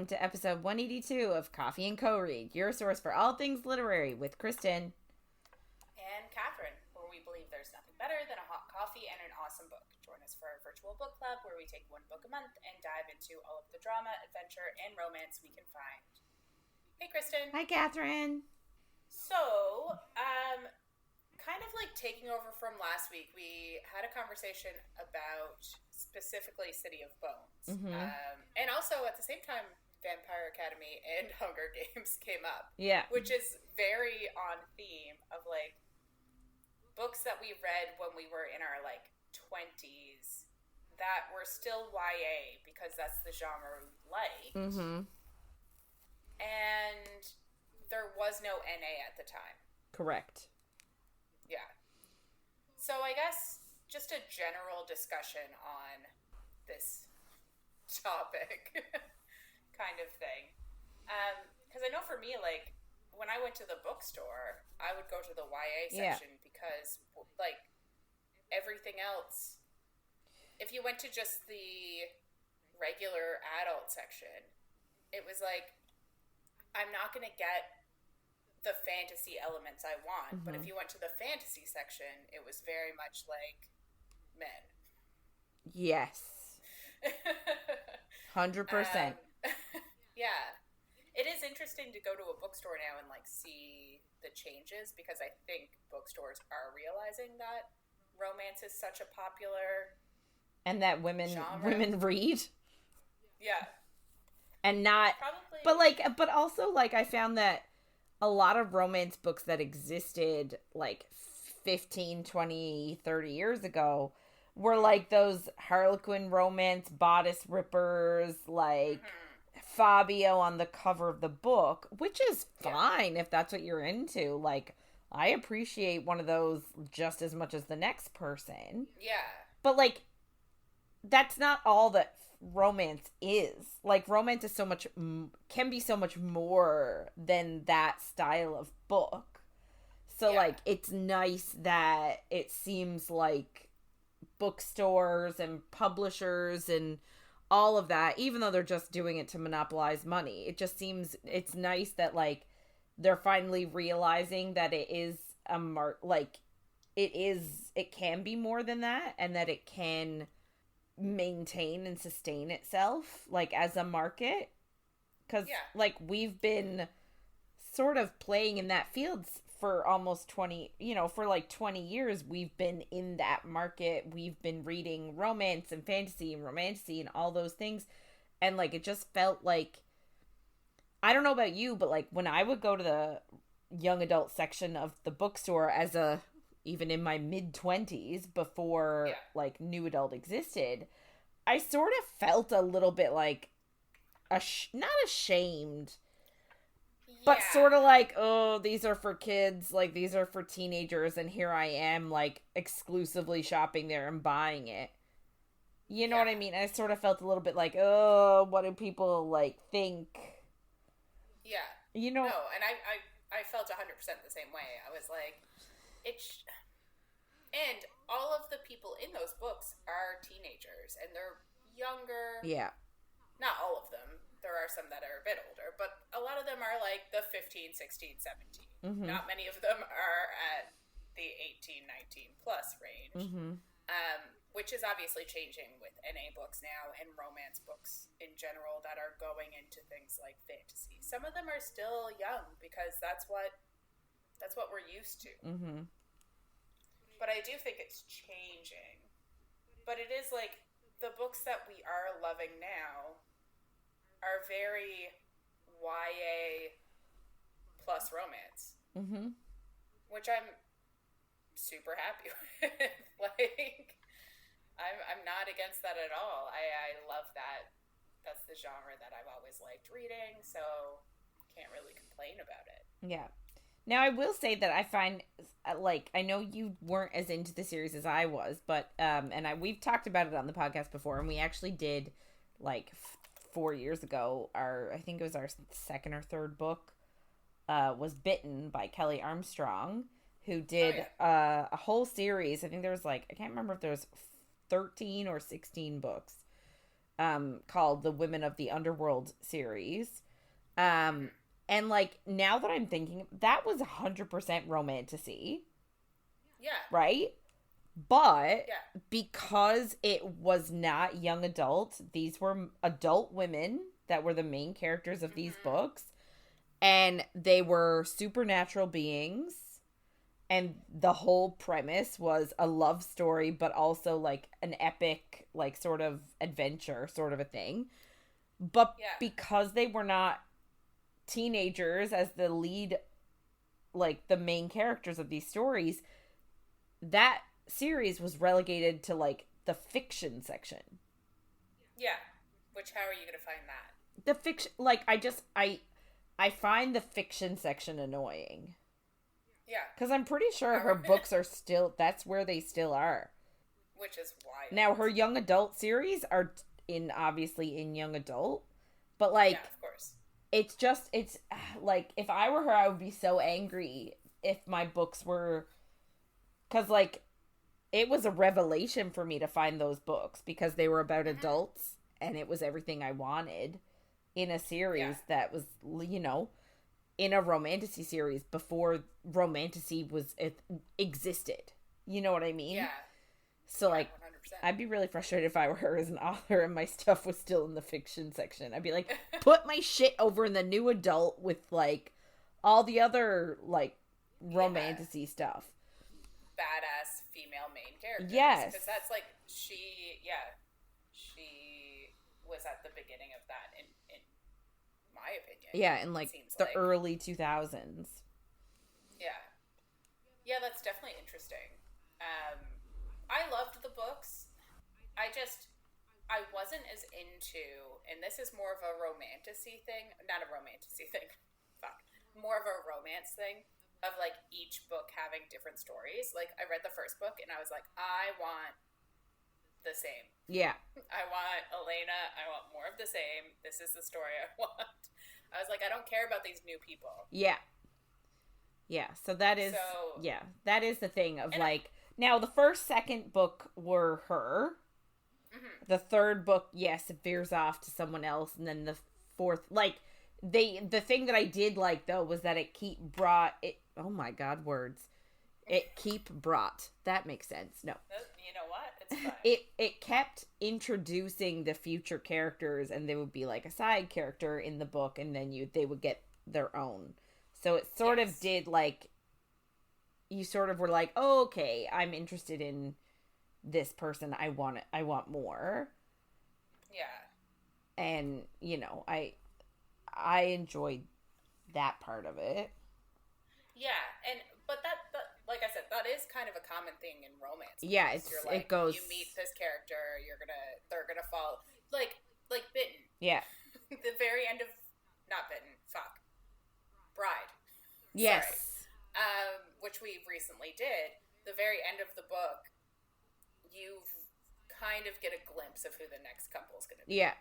welcome to episode 182 of Coffee and Co-Read, your source for all things literary with Kristen and Catherine, where we believe there's nothing better than a hot coffee and an awesome book. Join us for our virtual book club where we take one book a month and dive into all of the drama, adventure, and romance we can find. Hey, Kristen. Hi, Catherine. So, kind of like taking over from last week, we had a conversation about specifically City of Bones. And also, at the same time, Vampire Academy and Hunger Games came up. Yeah. Which is very on theme of, like, books that we read when we were in our, like, 20s that were still YA because that's the genre we liked. And there was no NA at the time. Correct. Yeah. So I guess just a general discussion on this topic kind of thing. Because I know for me, like, when I went to the bookstore, I would go to the YA section because, like, everything else, if you went to just the regular adult section, it was like, I'm not going to get the fantasy elements I want. But if you went to the fantasy section, it was very much like men. Yes. 100%. Yeah. It is interesting to go to a bookstore now and, like, see the changes because I think bookstores are realizing that romance is such a popular and that women read. Yeah. And not probably. But also, like, I found that a lot of romance books that existed, like, 15, 20, 30 years ago were, like, those Harlequin romance bodice rippers, like, Fabio on the cover of the book, which is fine if that's what you're into. Like, I appreciate one of those just as much as the next person. Yeah. But, like, that's not all that romance is. Like, romance is can be so much more than that style of book. So like, it's nice that it seems like bookstores and publishers and all of that, even though they're just doing it to monopolize money, it just seems it's nice that, like, they're finally realizing that it is it can be more than that, and that it can maintain and sustain itself, like, as a market, because like, we've been sort of playing in that field for almost 20, for like 20 years. We've been in that market. We've been reading romance and fantasy and romantasy and all those things, and, like, it just felt like, I don't know about you, but, like, when I would go to the young adult section of the bookstore even in my mid-20s, before like new adult existed, I sort of felt a little bit like not ashamed, but sort of like, oh, these are for kids, like, these are for teenagers, and here I am, like, exclusively shopping there and buying it. You know what I mean? I sort of felt a little bit like, oh, what do people, like, think? Yeah. You know? No, and I felt 100% the same way. I was like, and all of the people in those books are teenagers, and they're younger. Yeah. Not all of them. There are some that are a bit older, but a lot of them are, like, the 15, 16, 17. Not many of them are at the 18, 19 plus range, which is obviously changing with NA books now and romance books in general that are going into things like fantasy. Some of them are still young because that's what we're used to. But I do think it's changing. But it is, like, the books that we are loving now are very YA plus romance. Which I'm super happy with. Like, I'm not against that at all. I love that. That's the genre that I've always liked reading, so can't really complain about it. Yeah. Now, I will say that I find, like, I know you weren't as into the series as I was, but, we've talked about it on the podcast before, and we actually did, like, 4 years ago, I think it was our second or third book, was Bitten by Kelly Armstrong, who did a whole series. I think there was, like, I can't remember if there was 13 or 16 books, called the Women of the Underworld series. And, like, now that I'm thinking, that was 100% romantasy. Yeah. Right? But because it was not young adult, these were adult women that were the main characters of these books. And they were supernatural beings. And the whole premise was a love story, but also, like, an epic, like, sort of adventure sort of a thing. But because they were not teenagers as the lead, like, the main characters of these stories, that series was relegated to, like, the fiction section. Yeah. Which, how are you going to find that? The fiction, like, I find the fiction section annoying. Yeah. Because I'm pretty sure her books are still, that's where they still are. Which is wild. Now, her young adult series are obviously in young adult. But, like, yeah, of course. It's like, if I were her, I would be so angry if my books were, because, like, it was a revelation for me to find those books because they were about adults and it was everything I wanted in a series that was, you know, in a romantasy series before romantasy existed. You know what I mean? Yeah. So, like, 100%. I'd be really frustrated if I were her as an author and my stuff was still in the fiction section. I'd be like, put my shit over in the new adult with, like, all the other, like, romantasy stuff. Badass female main characters. Yes. Because that's, like, she was at the beginning of that, in my opinion. Yeah, in, like, the early 2000s. Yeah. Yeah, that's definitely interesting. I loved the books. I wasn't as into, and this is more of a romantasy thing, not a romantasy thing, more of a romance thing, of, like, each book having different stories. Like, I read the first book, and I was like, I want the same. Yeah. I want Elena, I want more of the same. This is the story I want. I was like, I don't care about these new people. Yeah. Yeah, so that is, that is the thing of, like, now the first, second book were her. Mm-hmm. The third book, yes, it veers off to someone else, and then the fourth, like, the thing that I did like, though, was that it brought, oh my god, words. It brought. That makes sense. No. You know what? It's fine. It kept introducing the future characters, and they would be, like, a side character in the book, and then they would get their own. So it sort of did, like, you sort of were like, oh, okay, I'm interested in this person. I want more. Yeah. And, you know, I enjoyed that part of it. Yeah, but like I said, that is kind of a common thing in romance. Yeah, it goes. You meet this character, they're gonna fall like Bitten. Yeah. The very end of not Bitten. Bride. Yes. Sorry. Which we recently did. The very end of the book, you kind of get a glimpse of who the next couple is gonna be. Yeah.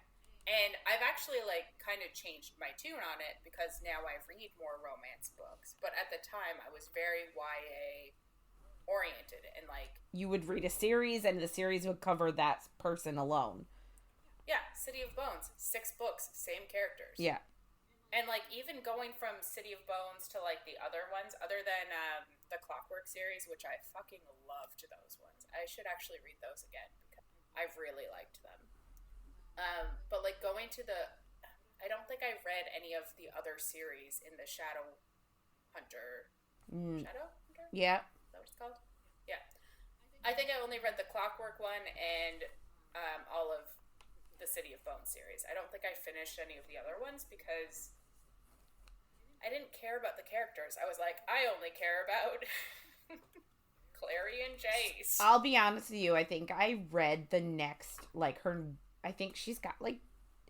And I've actually, like, kind of changed my tune on it because now I read more romance books. But at the time, I was very YA oriented and, like... You would read a series, and the series would cover that person alone. Yeah, City of Bones, 6 books, same characters. Yeah. And, like, even going from City of Bones to, like, the other ones, other than the Clockwork series, which I fucking loved those ones. I should actually read those again because I really liked them. But, like, going to I don't think I read any of the other series in the Shadow Hunter. Shadow Hunter? Yeah. Is that what it's called? Yeah. I think I only read the Clockwork one and all of the City of Bones series. I don't think I finished any of the other ones because I didn't care about the characters. I was like, I only care about Clary and Jace. I'll be honest with you. I think I read the next, like, I think she's got, like,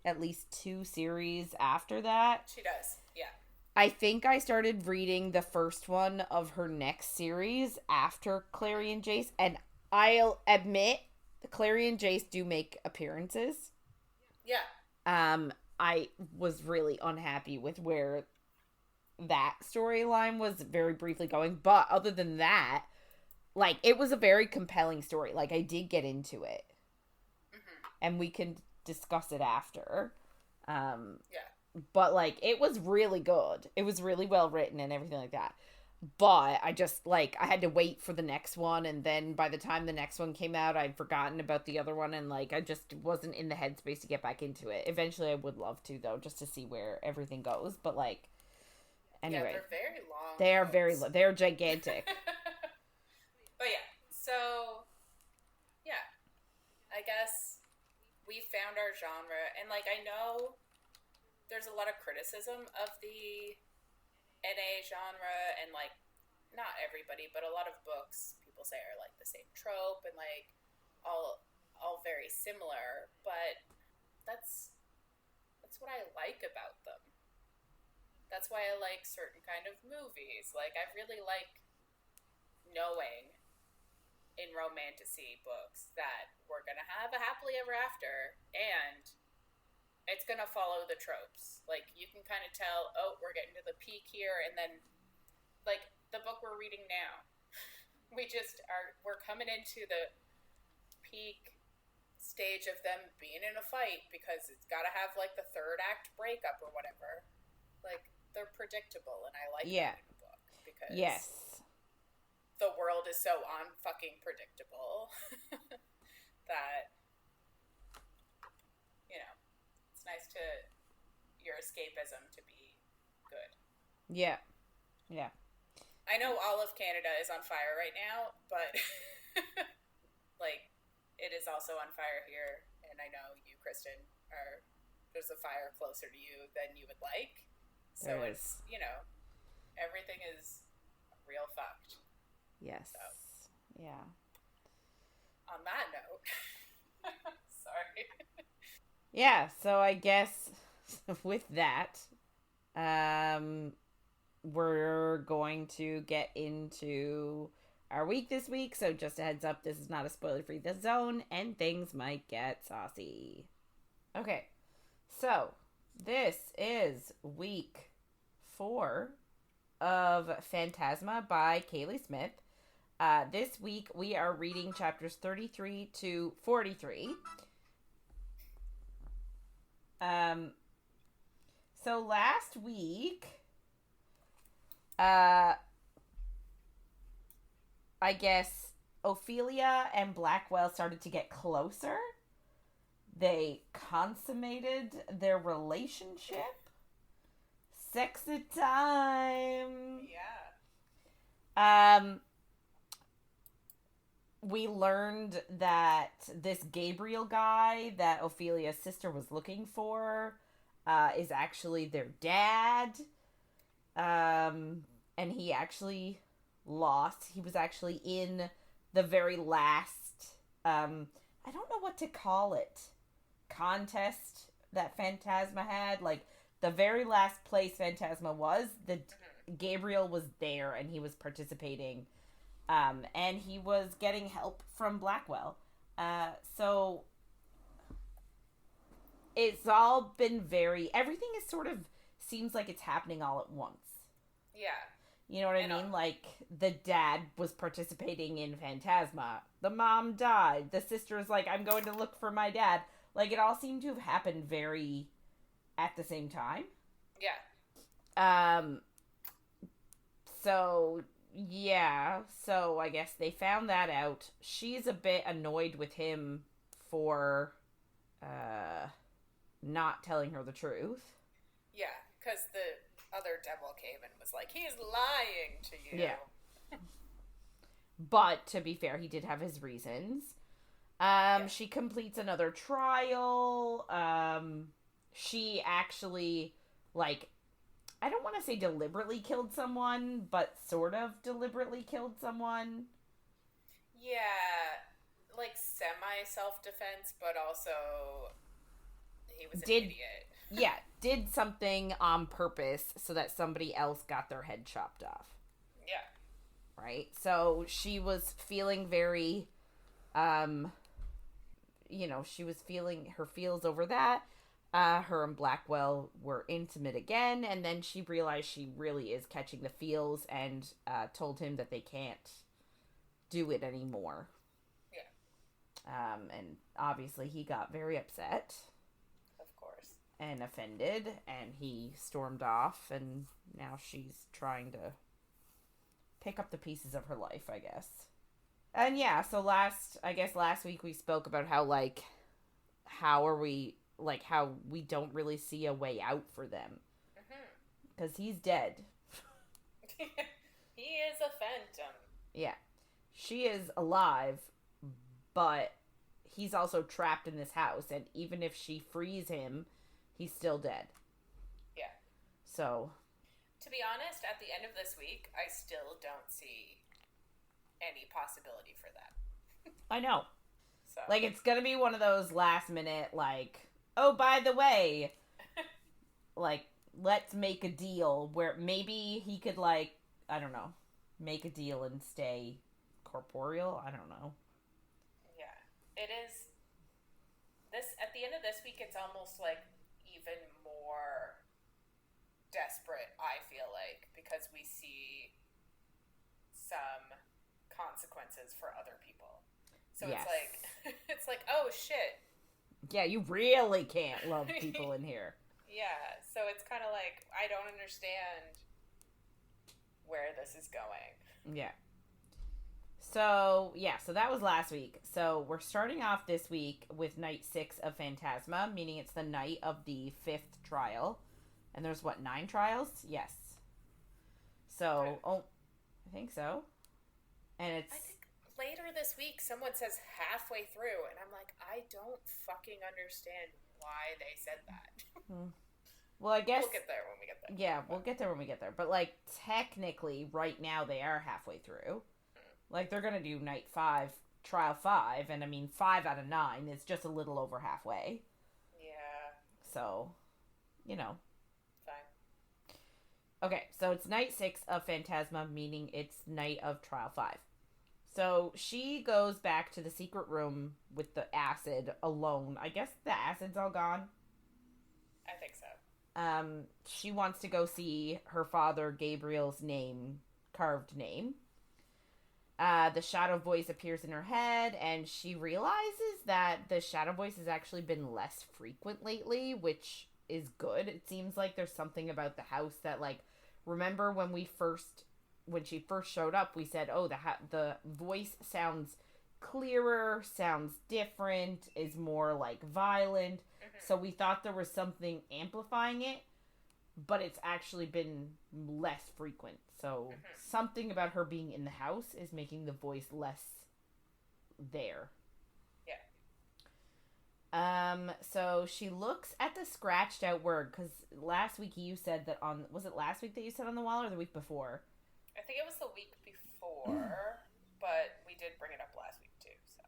at least 2 series after that. She does, yeah. I think I started reading the first one of her next series after Clary and Jace, and I'll admit, Clary and Jace do make appearances. Yeah. I was really unhappy with where that storyline was very briefly going, but other than that, like, it was a very compelling story. Like, I did get into it. Mm-hmm. And we can discuss it after. Yeah. But, like, it was really good. It was really well written and everything like that. But I just, like, I had to wait for the next one, and then by the time the next one came out, I'd forgotten about the other one, and, like, I just wasn't in the headspace to get back into it. Eventually, I would love to, though, just to see where everything goes. But, like, anyway. Yeah, they're very long. They are they're gigantic. But yeah, so, yeah, I guess we found our genre, and, like, I know there's a lot of criticism of the NA genre, and, like, not everybody, but a lot of books people say are, like, the same trope, and, like, all very similar, but that's what I like about them. That's why I like certain kind of movies. Like, I really like knowing in romantasy books that we're gonna have a happily ever after, and it's gonna follow the tropes. Like, you can kind of tell, oh, we're getting to the peak here, and then, like, the book we're reading now, we're coming into the peak stage of them being in a fight, because it's gotta have, like, the third act breakup or whatever. Like, they're predictable, and I like that in a book, because the world is so unfucking predictable that, you know, it's nice to your escapism to be good. Yeah. I know all of Canada is on fire right now, but like, it is also on fire here, and I know you, Kristen, there's a fire closer to you than you would like. So it's, you know, everything is real fucked. Yes. So, yeah. On that note, sorry. Yeah, so I guess with that, we're going to get into our week this week. So just a heads up, this is not a spoiler-free zone, and things might get saucy. Okay, so this is week 4 of Phantasma by Kaylie Smith. This week we are reading chapters 33 to 43. So last week, I guess Ophelia and Blackwell started to get closer. They consummated their relationship. Sexy time. Yeah. We learned that this Gabriel guy that Ophelia's sister was looking for is actually their dad. And he actually lost. He was actually in the very last, I don't know what to call it, contest that Phantasma had. Like, the very last place Phantasma was, Gabriel was there, and he was participating. And he was getting help from Blackwell. So it's all been everything is sort of, seems like it's happening all at once. Yeah. You know what I mean? Like, the dad was participating in Phantasma. The mom died. The sister was like, I'm going to look for my dad. Like, it all seemed to have happened very at the same time. Yeah. So, yeah. So, I guess they found that out. She's a bit annoyed with him for, not telling her the truth. Yeah, because the other devil came and was like, he's lying to you. Yeah. But, to be fair, he did have his reasons. She completes another trial. She actually, like, I don't want to say deliberately killed someone, but sort of deliberately killed someone. Yeah, like semi-self-defense, but also he was an idiot. Yeah, did something on purpose so that somebody else got their head chopped off. Yeah. Right? So she was feeling very, she was feeling her feels over that. Her and Blackwell were intimate again, and then she realized she really is catching the feels and told him that they can't do it anymore. Yeah. And obviously he got very upset. and offended, and he stormed off, and now she's trying to pick up the pieces of her life, I guess. And yeah, so last week we spoke about how, like, how we don't really see a way out for them. Because he's dead. He is a phantom. Yeah. She is alive, but he's also trapped in this house, and even if she frees him, he's still dead. Yeah. So. To be honest, at the end of this week, I still don't see any possibility for that. I know. So. Like, it's gonna be one of those last minute, like, oh, by the way, like, let's make a deal where maybe he could, like, I don't know, make a deal and stay corporeal? I don't know. Yeah. It is. At the end of this week, it's almost, like, even more desperate, I feel like, because we see some consequences for other people. So yes. It's like, oh shit. Yeah, you really can't love people in here. Yeah, so it's kind of like, I don't understand where this is going. Yeah. So that was last week. So we're starting off this week with night 6 of Phantasma, meaning it's the night of the 5th trial. And there's, 9 trials? Yes. So, I think so. And it's... I think later this week, someone says halfway through, and I'm like, I don't fucking understand why they said that. Well, I guess... We'll get there when we get there. Yeah, we'll get there when we get there. But, like, technically, right now, they are halfway through. Like, they're gonna do night 5, trial 5, and, I mean, 5 out of 9 is just a little over halfway. Yeah. So, you know. Fine. Okay, so it's night 6 of Phantasma, meaning it's night of trial 5. So she goes back to the secret room with the acid alone. I guess the acid's all gone. I think so. She wants to go see her father, Gabriel's carved name. The shadow voice appears in her head, and she realizes that the shadow voice has actually been less frequent lately, which is good. It seems like there's something about the house that, like, remember when she first showed up, we said, oh, the voice sounds clearer, sounds different, is more, like, violent. Mm-hmm. So we thought there was something amplifying it, but it's actually been less frequent. So something about her being in the house is making the voice less there. Yeah. So she looks at the scratched out word, because last week you said that was it last week that you said on the wall, or the week before? I think it was the week before, but we did bring it up last week too, so.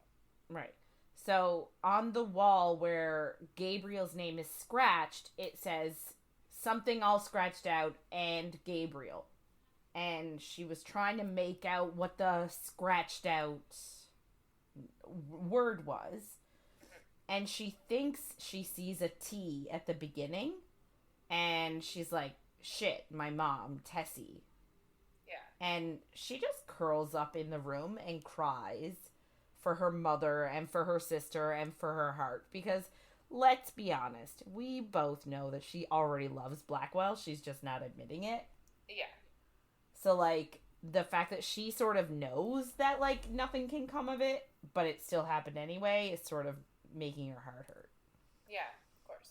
Right. So on the wall where Gabriel's name is scratched, it says something all scratched out and Gabriel. And she was trying to make out what the scratched out word was. And she thinks she sees a T at the beginning. And she's like, shit, my mom, Tessie. Yeah. And she just curls up in the room and cries for her mother and for her sister and for her heart. Because, let's be honest, we both know that she already loves Blackwell. She's just not admitting it. Yeah. So, like, the fact that she sort of knows that, like, nothing can come of it, but it still happened anyway, is sort of making her heart hurt. Yeah, of course.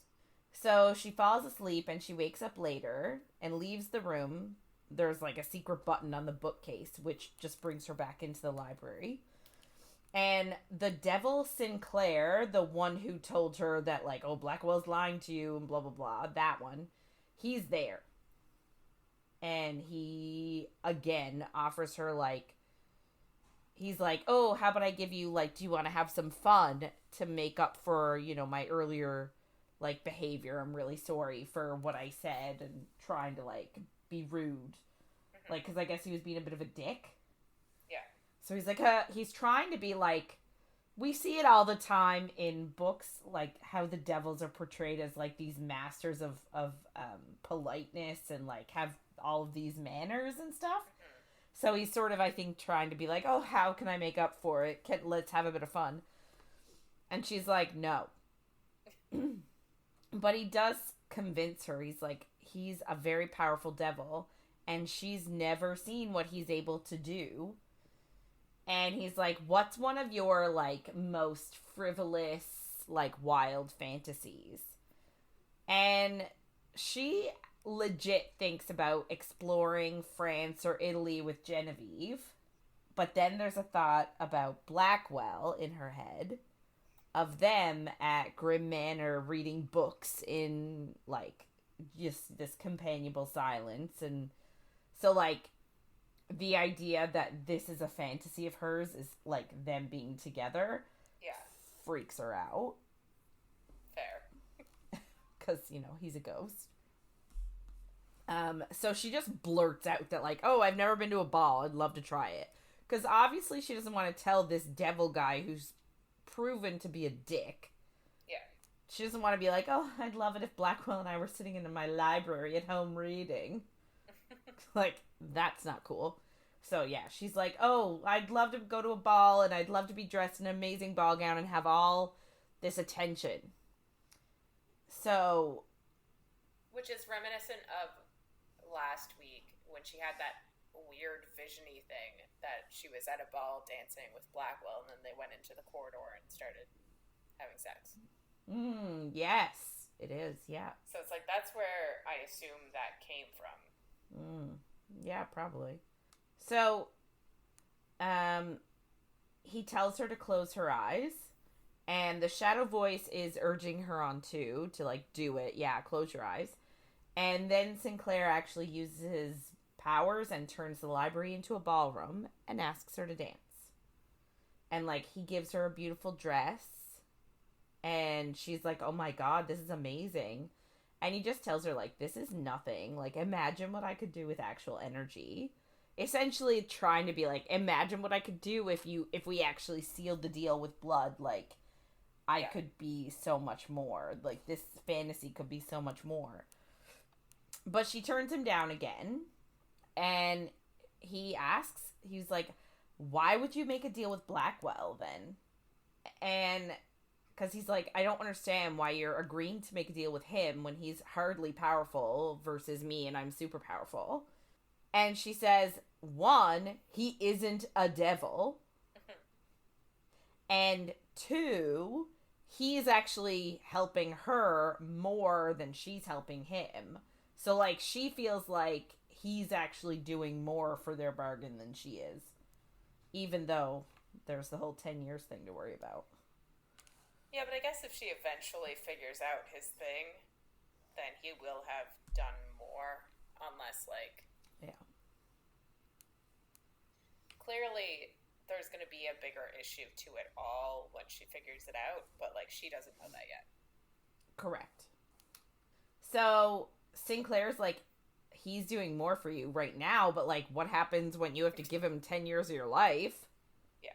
So she falls asleep and she wakes up later and leaves the room. There's, like, a secret button on the bookcase, which just brings her back into the library. And the devil Sinclair, the one who told her that, like, oh, Blackwell's lying to you and blah, blah, blah, that one, he's there. And he, again, offers her, like, he's like, oh, how about I give you, like, do you want to have some fun to make up for, you know, my earlier, like, behavior? I'm really sorry for what I said and trying to, like, be rude. Mm-hmm. Like, because I guess he was being a bit of a dick. Yeah. So he's like, he's trying to be, like, we see it all the time in books, like, how the devils are portrayed as, like, these masters of politeness and, like, have all of these manners and stuff. Mm-hmm. So he's sort of, I think, trying to be like, oh, how can I make up for it? Let's have a bit of fun. And she's like, no. But he does convince her. He's like, he's a very powerful devil, and she's never seen what he's able to do. And he's like, what's one of your, like, most frivolous, like, wild fantasies? And she legit thinks about exploring France or Italy with Genevieve. But then there's a thought about Blackwell in her head, of them at Grim Manor reading books in, like, just this companionable silence. And so, like, the idea that this is a fantasy of hers is, like, them being together, freaks her out. Fair. Because, he's a ghost. So she just blurts out that, like, oh, I've never been to a ball. I'd love to try it. Because obviously she doesn't want to tell this devil guy who's proven to be a dick. Yeah. She doesn't want to be like, oh, I'd love it if Blackwell and I were sitting in my library at home reading. Like, that's not cool. So, yeah, she's like, oh, I'd love to go to a ball, and I'd love to be dressed in an amazing ball gown and have all this attention. So... Which is reminiscent of last week when she had that weird vision-y thing that she was at a ball dancing with Blackwell, and then they went into the corridor and started having sex. Yes, it is, yeah. So it's like, that's where I assume that came from. Yeah, probably. So, he tells her to close her eyes, and the shadow voice is urging her on to, like, do it. Yeah, close your eyes. And then Sinclair actually uses his powers and turns the library into a ballroom and asks her to dance. And, like, he gives her a beautiful dress, and she's like, oh my god, this is amazing. And he just tells her, like, this is nothing. Like, imagine what I could do with actual energy. Essentially trying to be like, imagine what I could do if we actually sealed the deal with blood. Like, I could be so much more. Like, this fantasy could be so much more. But she turns him down again. And he asks, he's like, why would you make a deal with Blackwell then? And because he's like, I don't understand why you're agreeing to make a deal with him when he's hardly powerful versus me and I'm super powerful. And she says, one, he isn't a devil. And two, he's actually helping her more than she's helping him. So, like, she feels like he's actually doing more for their bargain than she is. Even though there's the whole 10 years thing to worry about. Yeah, but I guess if she eventually figures out his thing, then he will have done more. Unless, like... Yeah. Clearly, there's going to be a bigger issue to it all when she figures it out, but, like, she doesn't know that yet. Correct. So, Sinclair's like, he's doing more for you right now, but, like, what happens when you have to give him 10 years of your life? Yeah.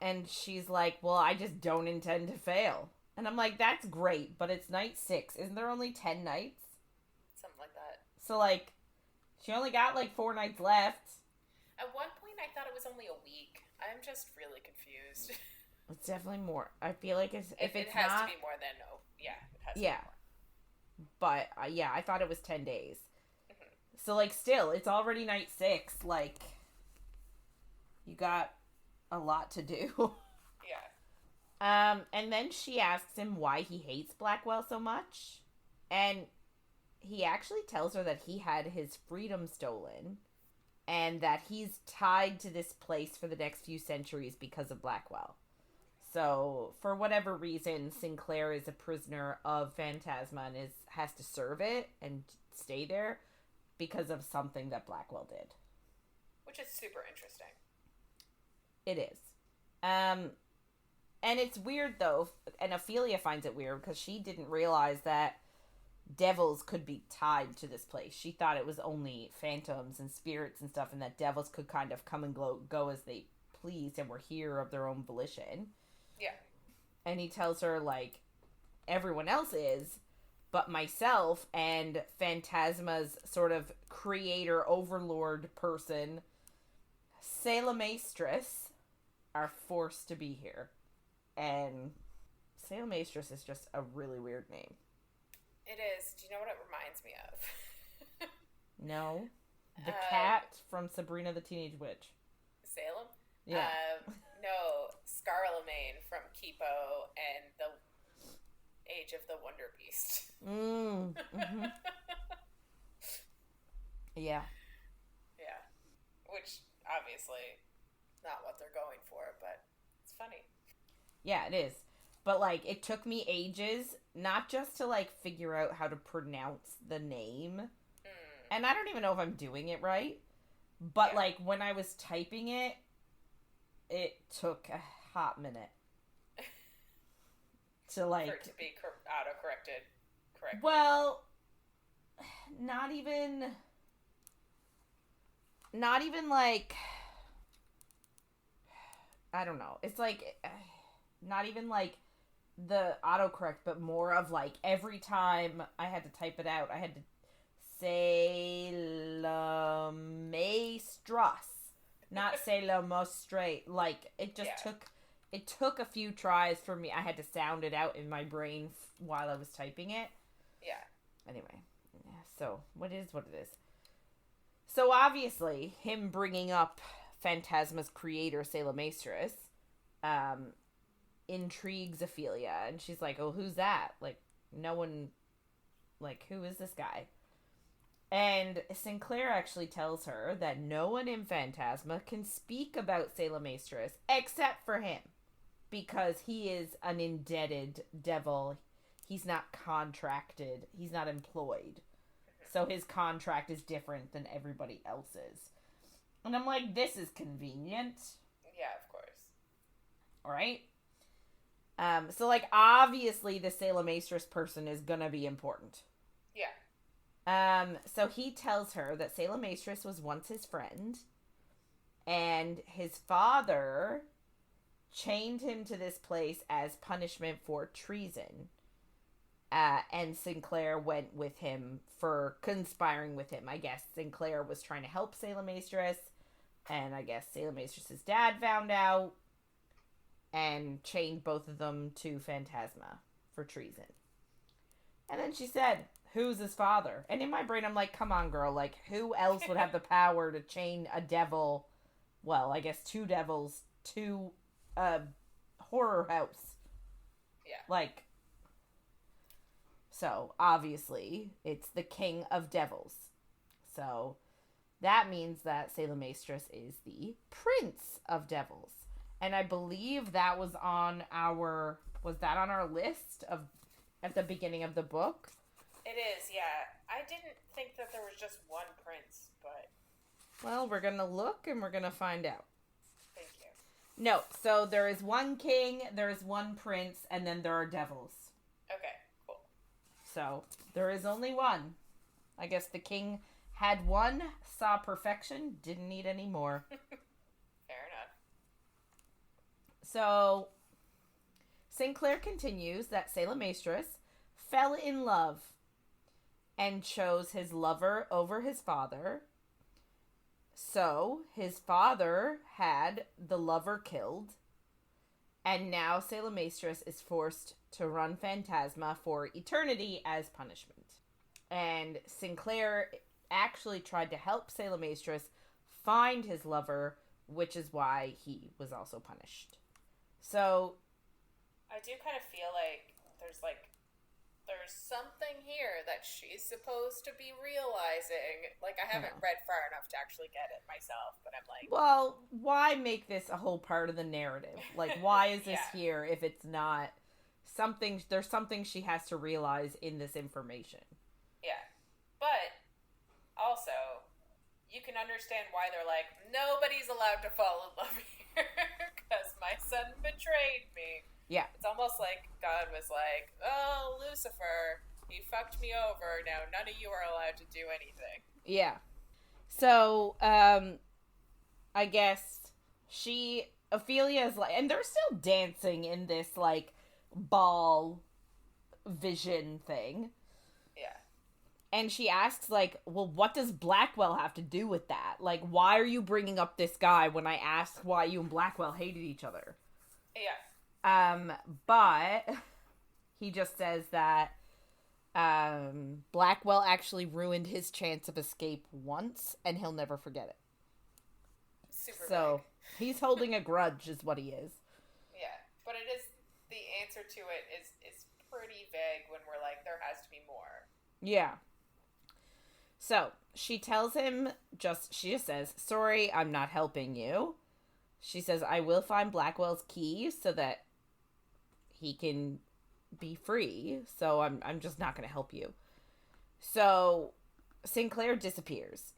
And she's like, well, I just don't intend to fail. And I'm like, that's great, but it's night 6. Isn't there only 10 nights? Something like that. So, like, she only got, like, 4 nights left. At one point, I thought it was only a week. I'm just really confused. It's definitely more. I feel like if it's it has not... to be more than... Oh, yeah, it has to yeah. be more. But, yeah, I thought it was 10 days. Mm-hmm. So, like, still, it's already night 6. Like, you got a lot to do. Yeah. And then she asks him why he hates Blackwell so much. And he actually tells her that he had his freedom stolen. And that he's tied to this place for the next few centuries because of Blackwell. So, for whatever reason, Sinclair is a prisoner of Phantasma and has to serve it and stay there because of something that Blackwell did. Which is super interesting. It is. And it's weird, though, and Ophelia finds it weird because she didn't realize that devils could be tied to this place. She thought it was only phantoms and spirits and stuff, and that devils could kind of come and go as they pleased and were here of their own volition. Yeah. And he tells her, like, everyone else is, but myself and Phantasma's sort of creator overlord person, Sailamastress, are forced to be here. And Sailmastress is just a really weird name. It is. Do you know what it reminds me of? No. The cat from Sabrina the Teenage Witch. Salem? Yeah. No, Scarlemagne from Kipo and the Age of the Wonder Beast. Mm-hmm. Yeah. Yeah. Which, obviously, not what they're going for, but it's funny. Yeah, it is. But, like, it took me ages, not just to, like, figure out how to pronounce the name. And I don't even know if I'm doing it right. But, like, when I was typing it, it took a hot minute. To, like... For it to be auto-corrected correctly. Well, not even, like... I don't know. It's, like... Not even, like, the autocorrect, but more of, like, every time I had to type it out, I had to say Sailmastress, not Sailmastre. Like, it just took a few tries for me. I had to sound it out in my brain while I was typing it. Yeah. Anyway, so what it is. So obviously, him bringing up Phantasma's creator, Sailmastress, intrigues Ophelia, and she's like, oh, who's that? Like, no one, like, who is this guy? And Sinclair actually tells her that no one in Phantasma can speak about Sailmastress except for him, because he is an indebted devil. He's not contracted. He's not employed. So his contract is different than everybody else's. And I'm like, this is convenient. Yeah, of course. All right? So, like, obviously the Sailmastress person is gonna be important. Yeah. So he tells her that Sailmastress was once his friend, and his father chained him to this place as punishment for treason. And Sinclair went with him for conspiring with him. I guess Sinclair was trying to help Sailmastress, and I guess Sailmastress's dad found out and chained both of them to Phantasma for treason. And then she said, who's his father? And in my brain, I'm like, come on, girl. Like, who else would have the power to chain a devil, well, I guess 2 devils, to a horror house? Yeah. Like, so, obviously, it's the king of devils. So, that means that Sailmastress is the prince of devils. And I believe that was on our list of at the beginning of the book? It is, yeah. I didn't think that there was just one prince, but... Well, we're gonna look and we're gonna find out. Thank you. No, so there is one king, there is one prince, and then there are devils. Okay, cool. So, there is only one. I guess the king had one, saw perfection, didn't need any more. Fair enough. So, Sinclair continues that Sailmastress fell in love and chose his lover over his father. So, his father had the lover killed, and now Sailmastress is forced to run Phantasma for eternity as punishment. And Sinclair actually tried to help Sailmastress find his lover, which is why he was also punished. So, I do kind of feel like there's something here that she's supposed to be realizing. Like, I haven't read far enough to actually get it myself, but I'm like... Well, why make this a whole part of the narrative? Like, why is this here if it's not something... There's something she has to realize in this information. Yeah. But, also, you can understand why they're like, nobody's allowed to fall in love here, because my son betrayed me. Yeah. It's almost like God was like, oh, Lucifer, you fucked me over. Now none of you are allowed to do anything. Yeah. So, I guess Ophelia is like, and they're still dancing in this, like, ball vision thing. Yeah. And she asks, like, well, what does Blackwell have to do with that? Like, why are you bringing up this guy when I asked why you and Blackwell hated each other? Yeah. But he just says that Blackwell actually ruined his chance of escape once, and he'll never forget it. Super so vague. He's holding a grudge is what he is. Yeah, but it is, the answer to it is pretty vague when we're like, there has to be more. Yeah. So she tells him, she just says, sorry, I'm not helping you. She says, I will find Blackwell's key so that he can be free. So I'm just not going to help you. So Sinclair disappears.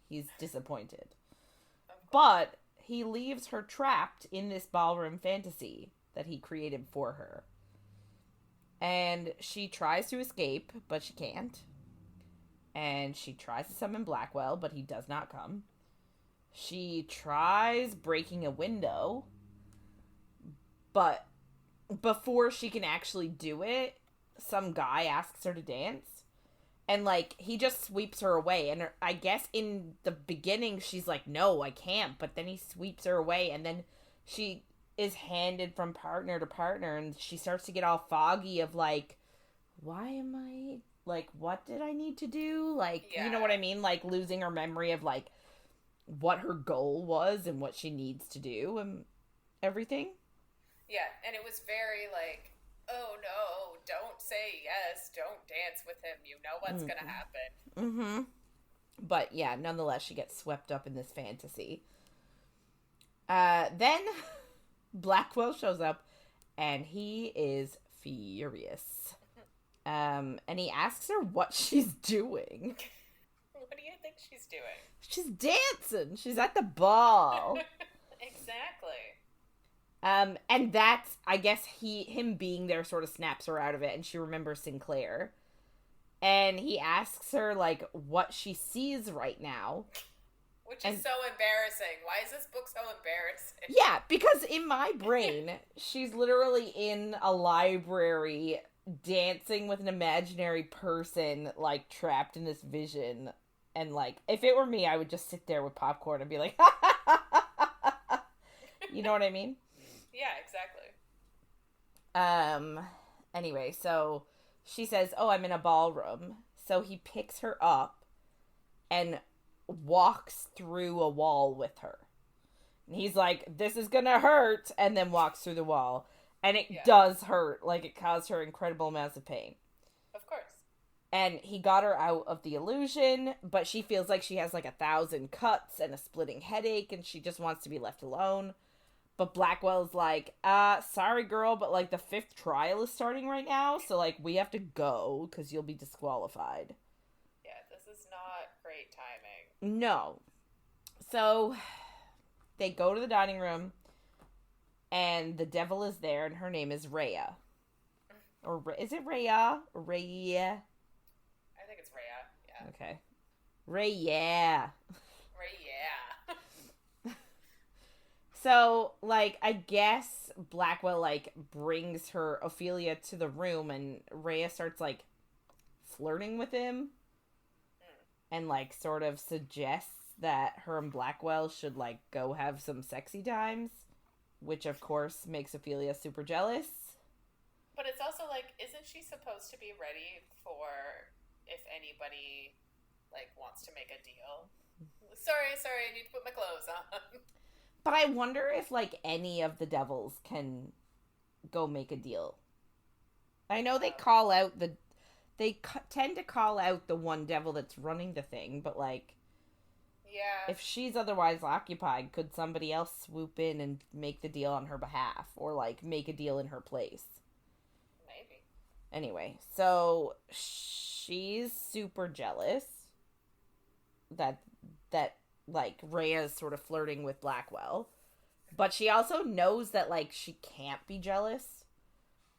He's disappointed. But he leaves her trapped in this ballroom fantasy that he created for her. And she tries to escape, but she can't. And she tries to summon Blackwell, but he does not come. She tries breaking a window, but before she can actually do it, some guy asks her to dance. And, like, he just sweeps her away. And I guess in the beginning, she's like, no, I can't. But then he sweeps her away. And then she is handed from partner to partner. And she starts to get all foggy of, like, why am I... Like, what did I need to do? Like, You know what I mean? Like, losing her memory of, like, what her goal was and what she needs to do and everything. Yeah, and it was very, like, oh, no, don't say yes, don't dance with him, you know what's gonna happen. Mm-hmm. But, yeah, nonetheless, she gets swept up in this fantasy. Then Blackwell shows up, and he is furious. And he asks her what she's doing. What do you think she's doing? She's dancing. She's at the ball. Exactly. And that's, I guess, him being there sort of snaps her out of it, and she remembers Sinclair. And he asks her, like, what she sees right now. Which is so embarrassing. Why is this book so embarrassing? Yeah, because in my brain, she's literally in a library dancing with an imaginary person, like, trapped in this vision. And, like, if it were me, I would just sit there with popcorn and be like, you know what I mean? Yeah, exactly. Anyway, so she says, oh, I'm in a ballroom. So he picks her up and walks through a wall with her. And he's like, this is gonna hurt, and then walks through the wall. And it does hurt. Like, it caused her incredible amounts of pain. Of course. And he got her out of the illusion, but she feels like she has, like, 1,000 cuts and a splitting headache, and she just wants to be left alone. But Blackwell's like, sorry, girl, but, like, the 5th trial is starting right now, so, like, we have to go, because you'll be disqualified. Yeah, this is not great timing. No. So, they go to the dining room, and the devil is there, and her name is Rhea. Or, is it Rhea? Rhea? I think it's Rhea, yeah. Okay. Rhea. Rhea. So, like, I guess Blackwell, like, brings her Ophelia to the room, and Rhea starts, like, flirting with him. And, like, sort of suggests that her and Blackwell should, like, go have some sexy times. Which, of course, makes Ophelia super jealous. But it's also, like, isn't she supposed to be ready for if anybody, like, wants to make a deal? Sorry, I need to put my clothes on. But I wonder if, like, any of the devils can go make a deal. I know they call out tend to call out the one devil that's running the thing, but, like... Yeah. If she's otherwise occupied, could somebody else swoop in and make the deal on her behalf? Or, like, make a deal in her place? Maybe. Anyway, so she's super jealous that like, Rhea's sort of flirting with Blackwell. But she also knows that, like, she can't be jealous.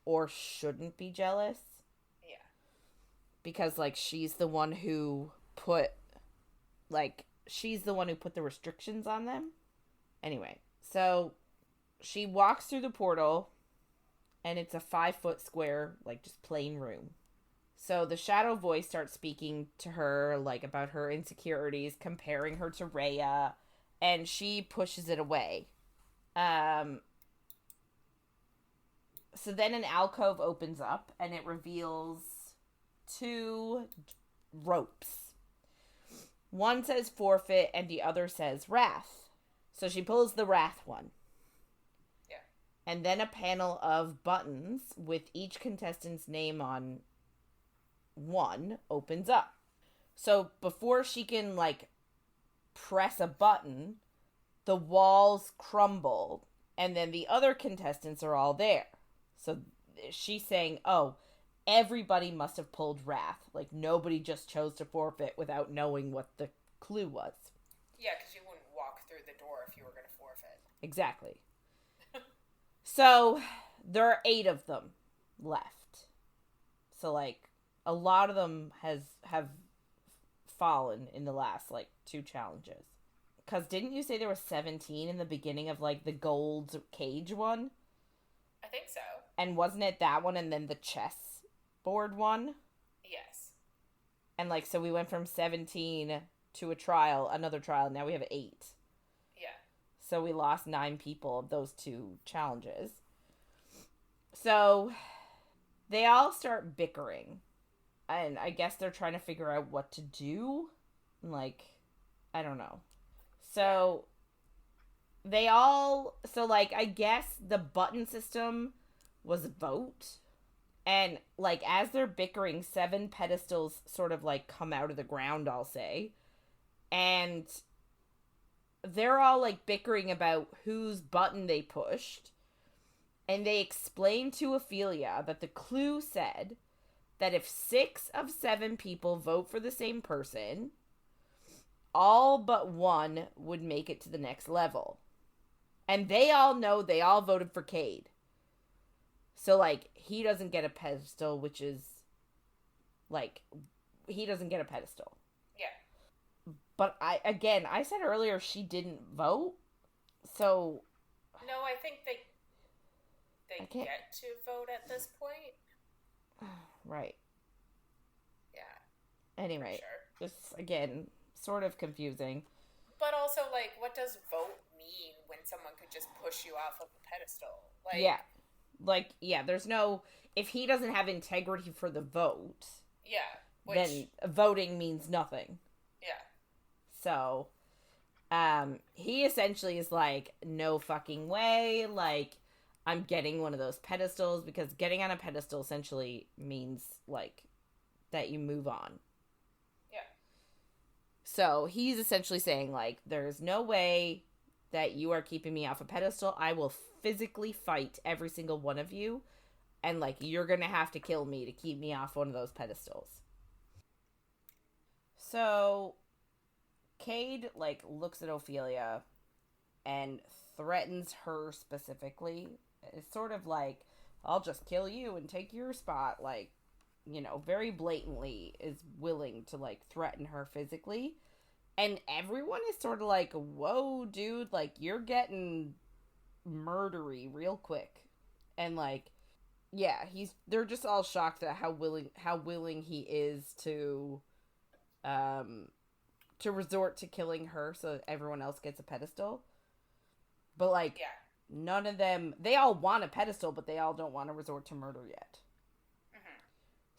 Or shouldn't be jealous. Yeah. Because, like, she's the one who put the restrictions on them. Anyway, so she walks through the portal, and it's a 5-foot square, like, just plain room. So the shadow voice starts speaking to her, like, about her insecurities, comparing her to Rhea, and she pushes it away. So then an alcove opens up, and it reveals 2 ropes. One says forfeit, and the other says wrath. So she pulls the wrath one. Yeah. And then a panel of buttons with each contestant's name on one opens up. So before she can, like, press a button, the walls crumble, and then the other contestants are all there. So she's saying, oh, everybody must have pulled wrath. Like, nobody just chose to forfeit without knowing what the clue was. Yeah, because you wouldn't walk through the door if you were going to forfeit. Exactly. So there are 8 of them left. So, like, a lot of them have fallen in the last, like, 2 challenges. Because didn't you say there were 17 in the beginning of, like, the gold cage one? I think so. And wasn't it that one and then the chess board one? Yes. And, like, so we went from 17 to another trial, now we have 8. Yeah. So we lost 9 people of those 2 challenges. So they all start bickering. And I guess they're trying to figure out what to do. Like, I don't know. So I guess the button system was a vote. And, like, as they're bickering, 7 pedestals sort of, like, come out of the ground, I'll say. And they're all, like, bickering about whose button they pushed. And they explained to Ophelia that the clue said that if 6 of 7 people vote for the same person, all but 1 would make it to the next level. And they all know they all voted for Cade. So, like, he doesn't get a pedestal, which is, like, he doesn't get a pedestal. Yeah. But I said earlier she didn't vote. So. No, I think they get to vote at this point. Right. Yeah. Anyway, sure. Just, again, sort of confusing. But also, like, what does vote mean when someone could just push you off of a pedestal? Like, yeah. Like, yeah, there's no... If he doesn't have integrity for the vote... Yeah. Then voting means nothing. Yeah. So, he essentially is like, no fucking way, like, I'm getting one of those pedestals, because getting on a pedestal essentially means, like, that you move on. Yeah. So, he's essentially saying, like, there's no way that you are keeping me off a pedestal. I will physically fight every single one of you, and, like, you're gonna have to kill me to keep me off one of those pedestals. So, Cade, like, looks at Ophelia and threatens her specifically. It's sort of like, I'll just kill you and take your spot. Like, you know, very blatantly is willing to, like, threaten her physically. And everyone is sort of like, whoa, dude, like, you're getting murdery real quick. And, like, yeah, they're just all shocked at how willing he is to resort to killing her so that everyone else gets a pedestal. But, like, yeah. None of them, they all want a pedestal, but they all don't want to resort to murder yet. Mm-hmm.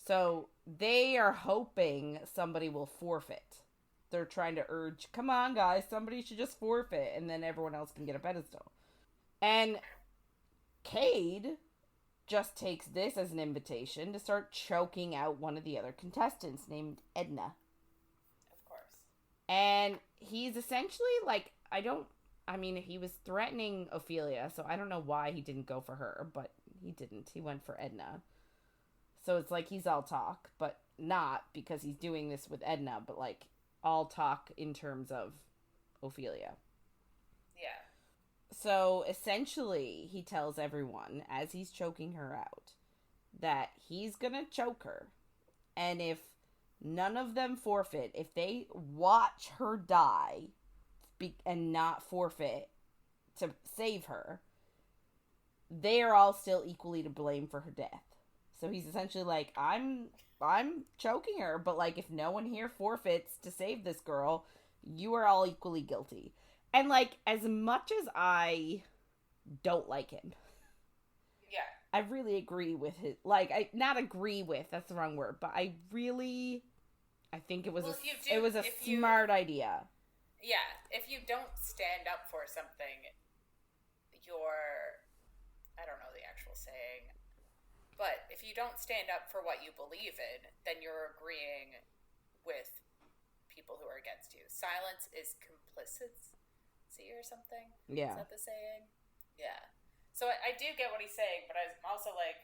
So they are hoping somebody will forfeit. They're trying to urge, come on, guys, somebody should just forfeit, and then everyone else can get a pedestal. And Cade just takes this as an invitation to start choking out one of the other contestants named Edna. Of course. And he's essentially, like, he was threatening Ophelia, so I don't know why he didn't go for her, but he didn't. He went for Edna. So it's like he's all talk, but not because he's doing this with Edna, but, like, all talk in terms of Ophelia. Yeah. So essentially, he tells everyone, as he's choking her out, that he's gonna choke her. And if none of them forfeit, if they watch her die and not forfeit to save her, they are all still equally to blame for her death. So he's essentially like, I'm choking her, but, like, if no one here forfeits to save this girl, you are all equally guilty. And, like, as much as I don't like him, yeah, I really agree with his, like, I not agree with, that's the wrong word, but I think it was a smart idea. Yeah, if you don't stand up for something, I don't know the actual saying, but if you don't stand up for what you believe in, then you're agreeing with people who are against you. Silence is complicity or something. Yeah. Is that the saying? Yeah. So I do get what he's saying, but I'm also like,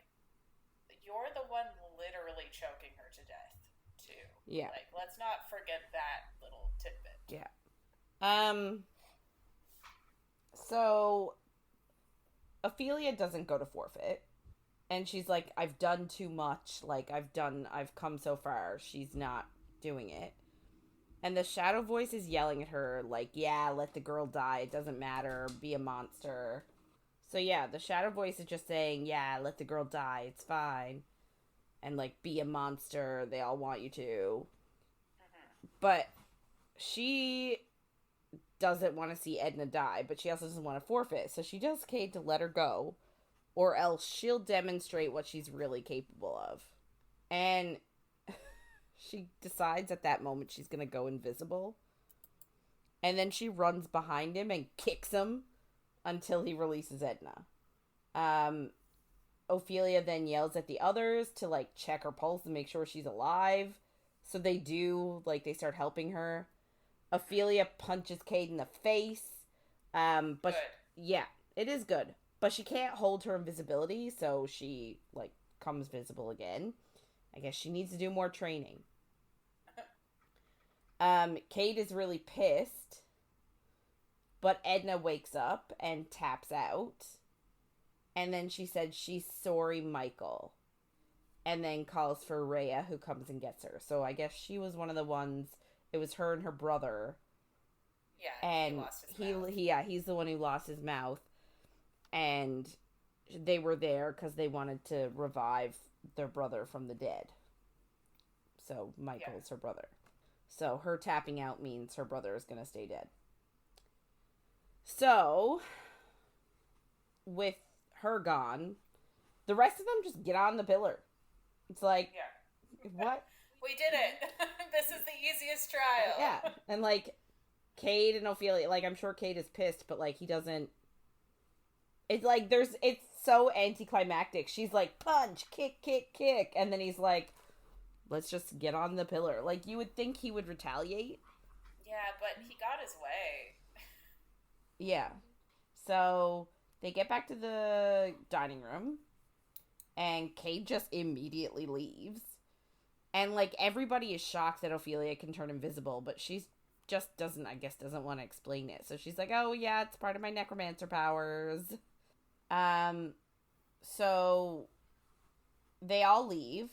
you're the one literally choking her to death, too. Yeah. Like, let's not forget that little tidbit. Yeah. So Ophelia doesn't go to forfeit. And she's like, I've done too much. Like, I've come so far. She's not doing it. And the shadow voice is yelling at her, like, yeah, let the girl die. It doesn't matter. Be a monster. So, yeah, the shadow voice is just saying, yeah, let the girl die. It's fine. And, like, be a monster. They all want you to. But she doesn't want to see Edna die, but she also doesn't want to forfeit. So she tells Cade to let her go, or else she'll demonstrate what she's really capable of. And she decides at that moment she's going to go invisible. And then she runs behind him and kicks him until he releases Edna. Ophelia then yells at the others to, like, check her pulse and make sure she's alive. So they do, like, they start helping her. Ophelia punches Cade in the face. But yeah, it is good. But she can't hold her invisibility, so she, like, comes visible again. I guess she needs to do more training. Cade is really pissed. But Edna wakes up and taps out. And then she said she's sorry, Michael. And then calls for Rhea, who comes and gets her. So I guess she was one of the ones. It was her and her brother. Yeah, and he lost his mouth. he's the one who lost his mouth. And they were there because they wanted to revive their brother from the dead. So Michael's her brother. So her tapping out means her brother is going to stay dead. So, with her gone, the rest of them just get on the pillar. It's like, what? We did it. This is the easiest trial. Yeah. And, like, Cade and Ophelia, like, I'm sure Cade is pissed, but, like, he doesn't. It's like, it's so anticlimactic. She's like, punch, kick, kick, kick. And then he's like, let's just get on the pillar. Like, you would think he would retaliate. Yeah, but he got his way. Yeah. So, they get back to the dining room. And Cade just immediately leaves. And, like, everybody is shocked that Ophelia can turn invisible. But she's just doesn't want to explain it. So she's like, oh, yeah, it's part of my necromancer powers. So they all leave.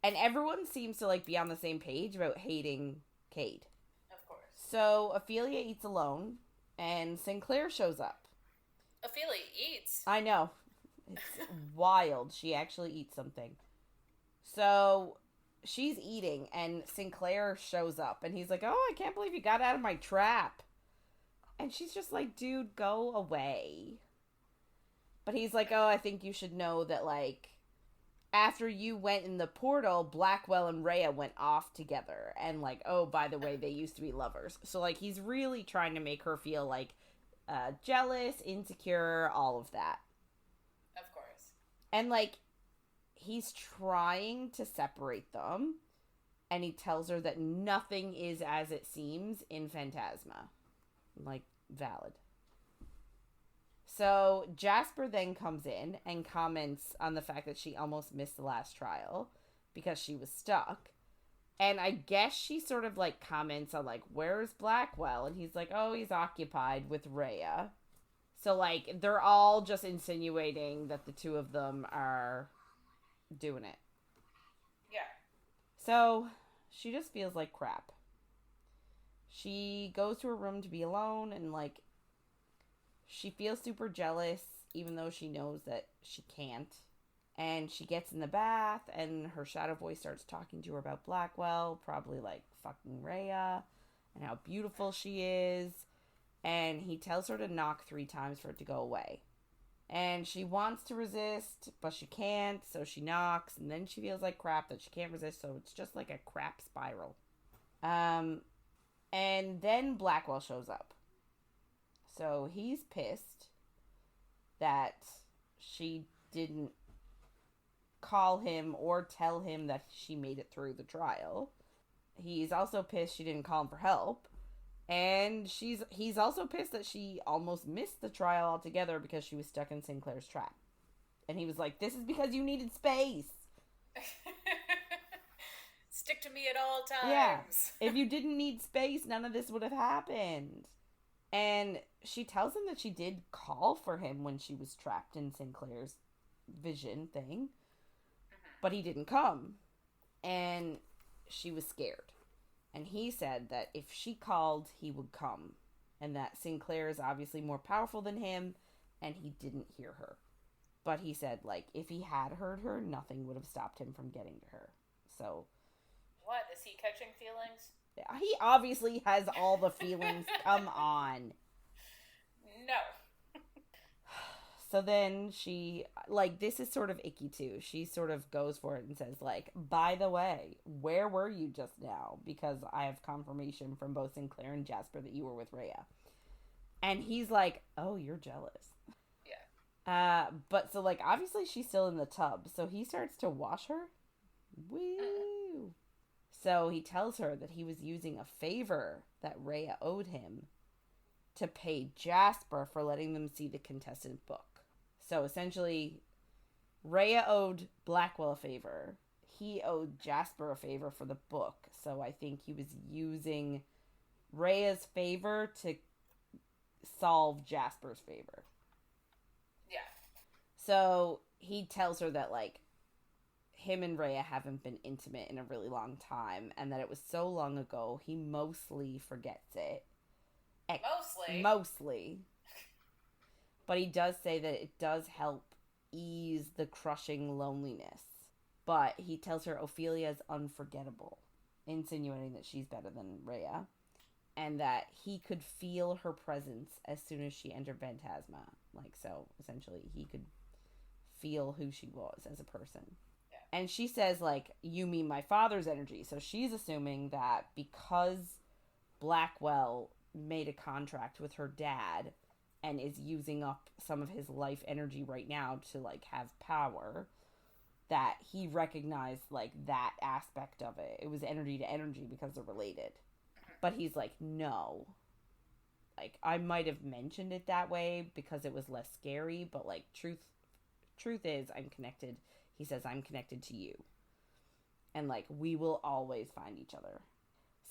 And everyone seems to, like, be on the same page about hating Cade. Of course. So Ophelia eats alone. And Sinclair shows up. Ophelia eats? I know. It's wild. She actually eats something. So she's eating, and Sinclair shows up, and he's like, oh, I can't believe you got out of my trap. And she's just like, dude, go away. But he's like, oh, I think you should know that, like, after you went in the portal, Blackwell and Rhea went off together. And, like, oh, by the way, they used to be lovers. So, like, he's really trying to make her feel, like, jealous, insecure, all of that. Of course. And, like, he's trying to separate them. And he tells her that nothing is as it seems in Phantasma. Like, valid. So, Jasper then comes in and comments on the fact that she almost missed the last trial because she was stuck. And I guess she sort of, like, comments on, like, where's Blackwell? And he's like, oh, he's occupied with Rhea. So, like, they're all just insinuating that the two of them are doing it. Yeah. So, she just feels like crap. She goes to her room to be alone and, like, she feels super jealous, even though she knows that she can't. And she gets in the bath, and her shadow voice starts talking to her about Blackwell, probably, like, fucking Rhea, and how beautiful she is. And he tells her to knock 3 times for it to go away. And she wants to resist, but she can't, so she knocks, and then she feels like crap that she can't resist, so it's just like a crap spiral. And then Blackwell shows up. So he's pissed that she didn't call him or tell him that she made it through the trial. He's also pissed she didn't call him for help. And he's also pissed that she almost missed the trial altogether because she was stuck in Sinclair's trap. And he was like, this is because you needed space. Stick to me at all times. Yeah. If you didn't need space, none of this would have happened. And she tells him that she did call for him when she was trapped in Sinclair's vision thing. But he didn't come. And she was scared. And he said that if she called, he would come. And that Sinclair is obviously more powerful than him, and he didn't hear her. But he said, like, if he had heard her, nothing would have stopped him from getting to her. So... What? Is he catching feelings? He obviously has all the feelings. Come on. No. So then she, like, this is sort of icky too. She sort of goes for it and says, like, by the way, where were you just now? Because I have confirmation from both Sinclair and Jasper that you were with Rhea. And he's like, oh, you're jealous. Yeah. But so, like, obviously she's still in the tub. So he starts to wash her. Woo. So he tells her that he was using a favor that Rhea owed him to pay Jasper for letting them see the contestant book. So essentially, Rhea owed Blackwell a favor. He owed Jasper a favor for the book. So I think he was using Rhea's favor to solve Jasper's favor. Yeah. So he tells her that, like, him and Rhea haven't been intimate in a really long time, and that it was so long ago, he mostly forgets it. Mostly. But he does say that it does help ease the crushing loneliness. But he tells her Ophelia is unforgettable, insinuating that she's better than Rhea, and that he could feel her presence as soon as she entered Phantasma. Like, so, essentially, he could feel who she was as a person. And she says, like, you mean my father's energy. So she's assuming that because Blackwell made a contract with her dad and is using up some of his life energy right now to, like, have power, that he recognized, like, that aspect of it. It was energy to energy because they're related. But he's like, no. Like, I might have mentioned it that way because it was less scary, but, like, truth is I'm connected. He says, I'm connected to you. And, like, we will always find each other.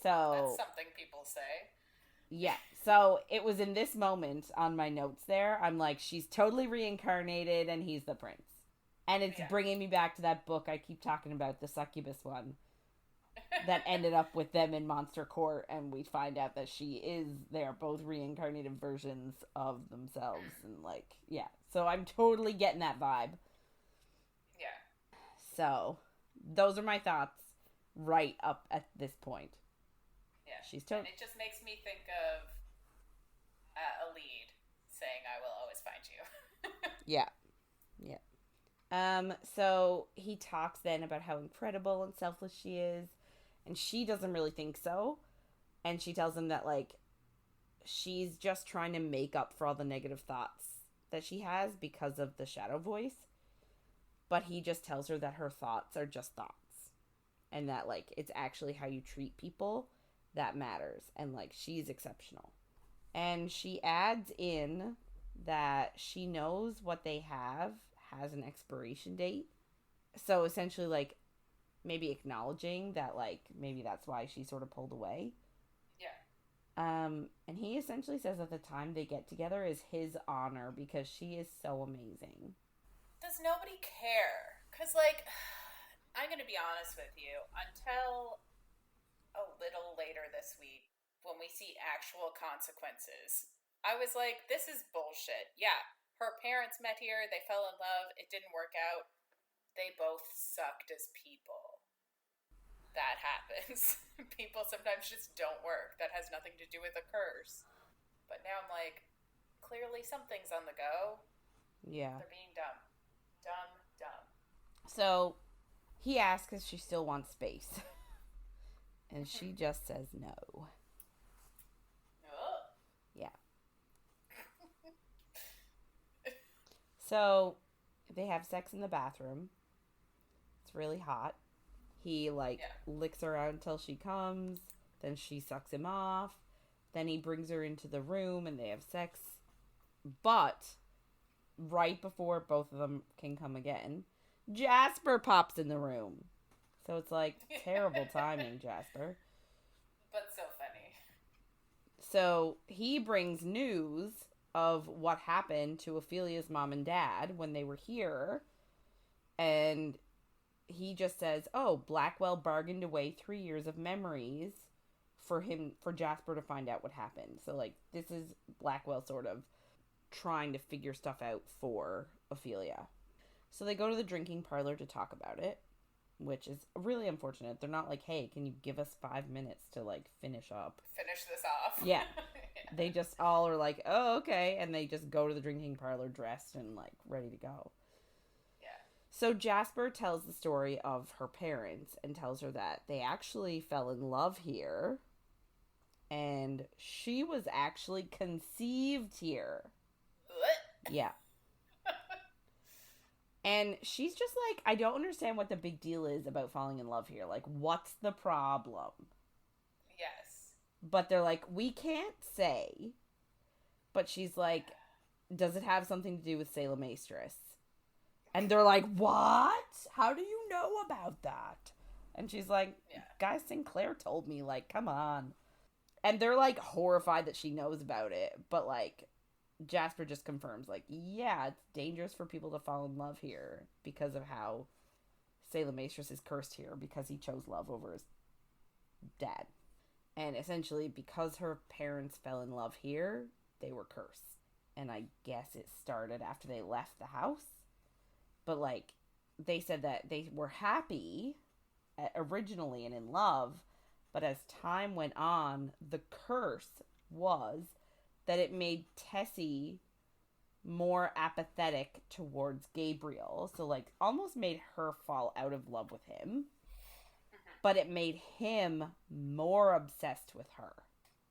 So... That's something people say. Yeah. So, it was in this moment on my notes there, I'm like, she's totally reincarnated and he's the prince. And it's bringing me back to that book I keep talking about, the succubus one, that ended up with them in Monster Court, and we find out that they're both reincarnated versions of themselves. And, like, yeah. So, I'm totally getting that vibe. So, those are my thoughts right up at this point. Yeah. And it just makes me think of a lead saying, I will always find you. Yeah. So, he talks then about how incredible and selfless she is. And she doesn't really think so. And she tells him that, like, she's just trying to make up for all the negative thoughts that she has because of the shadow voice. But he just tells her that her thoughts are just thoughts. And that, like, it's actually how you treat people that matters. And, like, she's exceptional. And she adds in that she knows what they have has an expiration date. So, essentially, like, maybe acknowledging that, like, maybe that's why she sort of pulled away. Yeah. And he essentially says that the time they get together is his honor because she is so amazing. Does nobody care? Because, like, I'm going to be honest with you, until a little later this week, when we see actual consequences, I was like, this is bullshit. Yeah, her parents met here, they fell in love, it didn't work out, they both sucked as people. That happens. People sometimes just don't work. That has nothing to do with a curse. But now I'm like, clearly something's on the go. Yeah. They're being dumb. Dumb. So he asks if she still wants space. And she just says no. Oh. Yeah. So they have sex in the bathroom. It's really hot. He, licks her out until she comes. Then she sucks him off. Then he brings her into the room and they have sex. But right before both of them can come again, Jasper pops in the room. So it's terrible timing, Jasper. But so funny. So he brings news of what happened to Ophelia's mom and dad when they were here. And he just says, oh, Blackwell bargained away 3 years of memories for Jasper to find out what happened. So, this is Blackwell sort of trying to figure stuff out for Ophelia. So they go to the drinking parlor to talk about it, which is really unfortunate. They're not hey, can you give us 5 minutes to, finish this off? Yeah. They just all are oh, okay. And they just go to the drinking parlor dressed and, ready to go. So Jasper tells the story of her parents and tells her that they actually fell in love here. And she was actually conceived here. What? Yeah. And she's just I don't understand what the big deal is about falling in love here. What's the problem? Yes. But they're we can't say. But she's does it have something to do with Salem Maestris? And they're what? How do you know about that? And she's guy Sinclair told me, come on. And they're horrified that she knows about it. But Jasper just confirms, yeah, it's dangerous for people to fall in love here because of how Salem Maestris is cursed here because he chose love over his dad. And essentially, because her parents fell in love here, they were cursed. And I guess it started after they left the house. But, they said that they were happy originally and in love, but as time went on, the curse was that it made Tessie more apathetic towards Gabriel. So, almost made her fall out of love with him. But it made him more obsessed with her.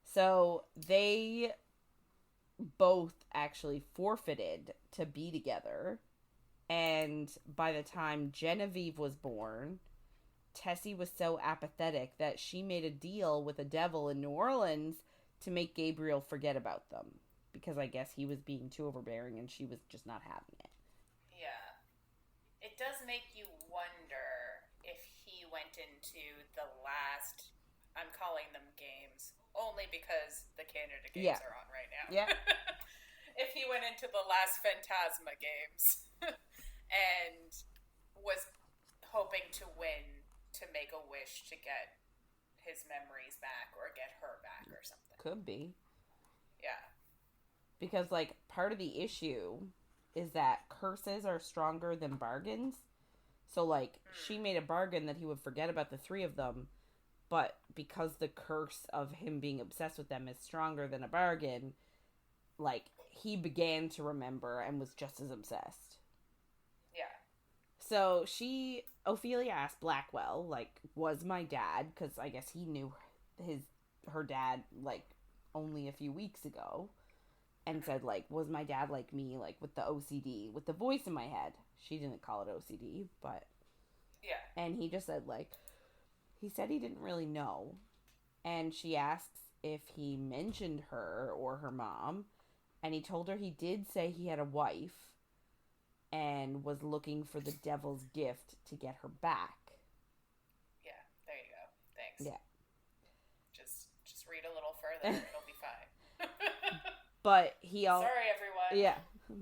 So, they both actually forfeited to be together. And by the time Genevieve was born, Tessie was so apathetic that she made a deal with the devil in New Orleans to make Gabriel forget about them. Because I guess he was being too overbearing and she was just not having it. Yeah. It does make you wonder if he went into the last, I'm calling them games, only because the Canada games are on right now. Yeah. If he went into the last Phantasma games and was hoping to win to make a wish to get his memories back or get her back or something. Could be. Yeah. Because, part of the issue is that curses are stronger than bargains. So, she made a bargain that he would forget about the 3 of them, but because the curse of him being obsessed with them is stronger than a bargain, he began to remember and was just as obsessed. Yeah. So Ophelia asked Blackwell, was my dad, because I guess he knew her dad, only a few weeks ago, and said, was my dad like me, with the OCD, with the voice in my head. She didn't call it OCD, but... Yeah. And he just said, he said he didn't really know. And she asks if he mentioned her or her mom, and he told her he did say he had a wife and was looking for the devil's gift to get her back. Yeah, there you go. Thanks. Yeah. Just read a little further. It'll be fine. But he also... Sorry, everyone. Yeah.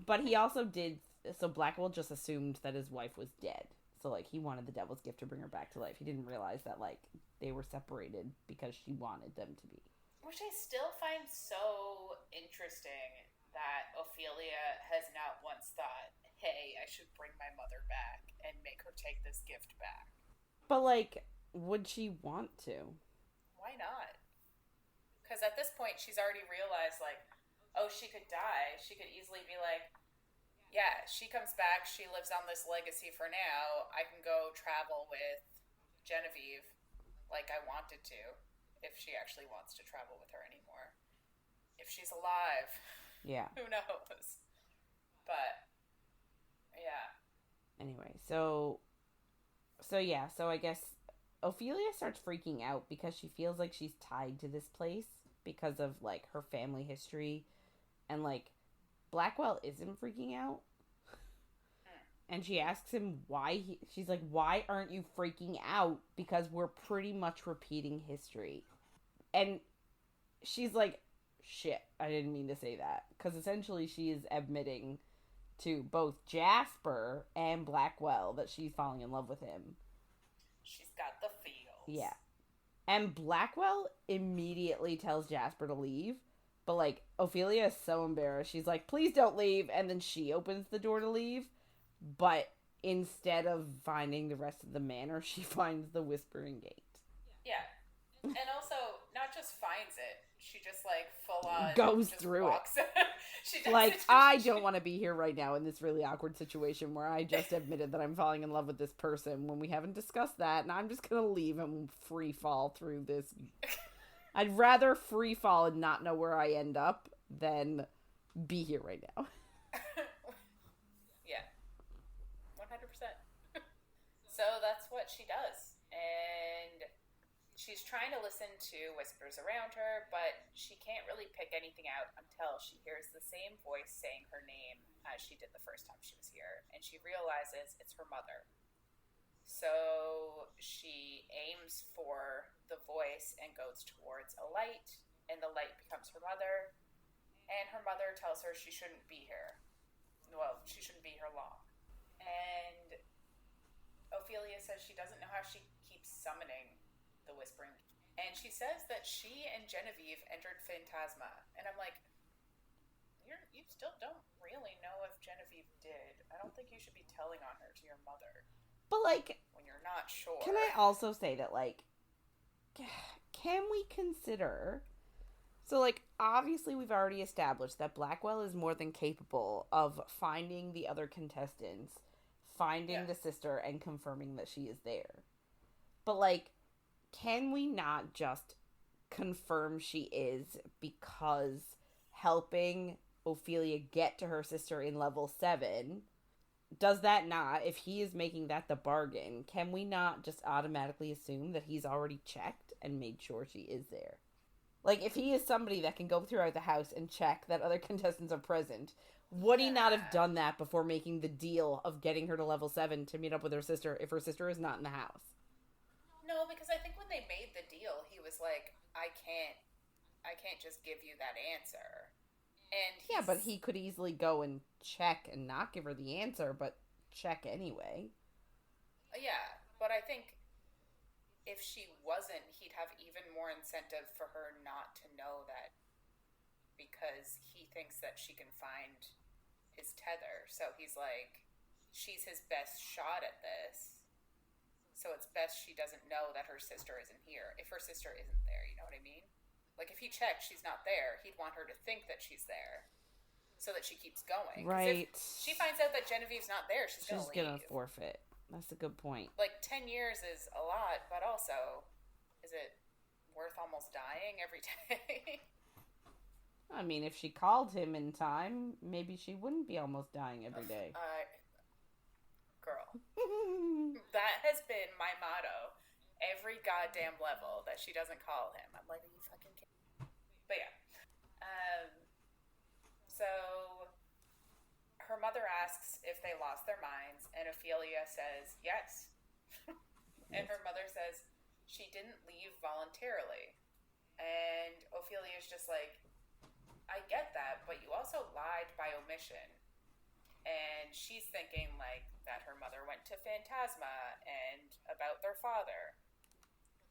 But he also did... So Blackwell just assumed that his wife was dead. So, he wanted the devil's gift to bring her back to life. He didn't realize that, they were separated because she wanted them to be. Which I still find so interesting that Ophelia has not once thought, hey, I should bring my mother back and make her take this gift back. But, would she want to? Why not? Because at this point, she's already realized, oh, she could die. She could easily be like, Yeah, she comes back. She lives on this legacy for now. I can go travel with Genevieve like I wanted to, if she actually wants to travel with her anymore. If she's alive. Yeah. Who knows? But, yeah. Anyway, so I guess Ophelia starts freaking out because she feels like she's tied to this place because of, like, her family history. And, like, Blackwell isn't freaking out. And she asks him why she's like, why aren't you freaking out? Because we're pretty much repeating history. And she's like, shit, I didn't mean to say that. Because essentially she is admitting to both Jasper and Blackwell that she's falling in love with him. She's got the feels. Yeah. And Blackwell immediately tells Jasper to leave. But, like, Ophelia is so embarrassed. She's like, please don't leave. And then she opens the door to leave. But instead of finding the rest of the manor, she finds the Whispering Gate. Yeah. And also, not just finds it, she just, like, full on goes through walks. it. She does like, it. I don't want to be here right now in this really awkward situation where I just admitted that I'm falling in love with this person when we haven't discussed that, and I'm just going to leave and free fall through this. I'd rather free fall and not know where I end up than be here right now. Yeah. 100%. So that's what she does. And she's trying to listen to whispers around her, but she can't really pick anything out until she hears the same voice saying her name as she did the first time she was here. And she realizes it's her mother. So she aims for the voice and goes towards a light, and the light becomes her mother. And her mother tells her she shouldn't be here. Well, she shouldn't be here long. And Ophelia says she doesn't know how she keeps summoning the Whispering. And she says that she and Genevieve entered Phantasma. And I'm like, you still don't really know if Genevieve did. I don't think you should be telling on her to your mother. But, like, when you're not sure. Can I also say that, like, can we consider... So, like, obviously we've already established that Blackwell is more than capable of finding the other contestants, finding the sister, and confirming that she is there. But, like, can we not just confirm she is because helping Ophelia get to her sister in level 7... Does that not, if he is making that the bargain, can we not just automatically assume that he's already checked and made sure she is there? Like, if he is somebody that can go throughout the house and check that other contestants are present, would he not have done that before making the deal of getting her to level 7 to meet up with her sister if her sister is not in the house? No, because I think when they made the deal, he was like, I can't just give you that answer. And yeah, but he could easily go and check and not give her the answer, but check anyway. Yeah, but I think if she wasn't, he'd have even more incentive for her not to know that, because he thinks that she can find his tether. So he's like, she's his best shot at this. So it's best she doesn't know that her sister isn't here. If her sister isn't there, you know what I mean? Like, if he checks she's not there, he'd want her to think that she's there so that she keeps going. Right. If she finds out that Genevieve's not there, she's going to leave. She's going to forfeit. That's a good point. Like, 10 years is a lot, but also, is it worth almost dying every day? I mean, if she called him in time, maybe she wouldn't be almost dying every day. Girl. That has been my motto every goddamn level, that she doesn't call him. I'm like, are you fucking kidding? But yeah. So her mother asks if they lost their minds, and Ophelia says yes. And her mother says she didn't leave voluntarily. And Ophelia's just like, I get that, but you also lied by omission. And she's thinking, like, that her mother went to Phantasma and about their father.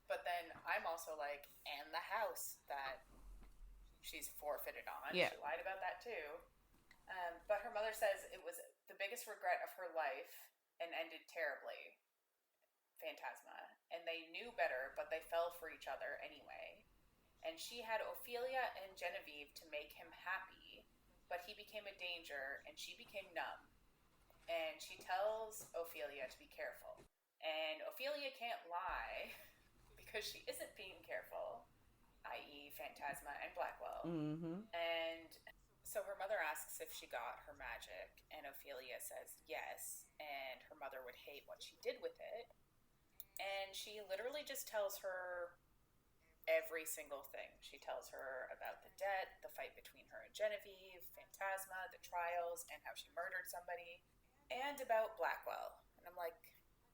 But then I'm also like, and the house that she's forfeited on. Yeah. She lied about that too. But her mother says it was the biggest regret of her life and ended terribly. Phantasma. And they knew better, but they fell for each other anyway. And she had Ophelia and Genevieve to make him happy. but he became a danger, and she became numb. And she tells Ophelia to be careful. And Ophelia can't lie because she isn't being careful, i.e. Phantasma and Blackwell. Mm-hmm. And so her mother asks if she got her magic, and Ophelia says yes, and her mother would hate what she did with it. And she literally just tells her every single thing. She tells her about the debt, the fight between her and Genevieve, Phantasma, the trials, and how she murdered somebody, and about Blackwell. And I'm like,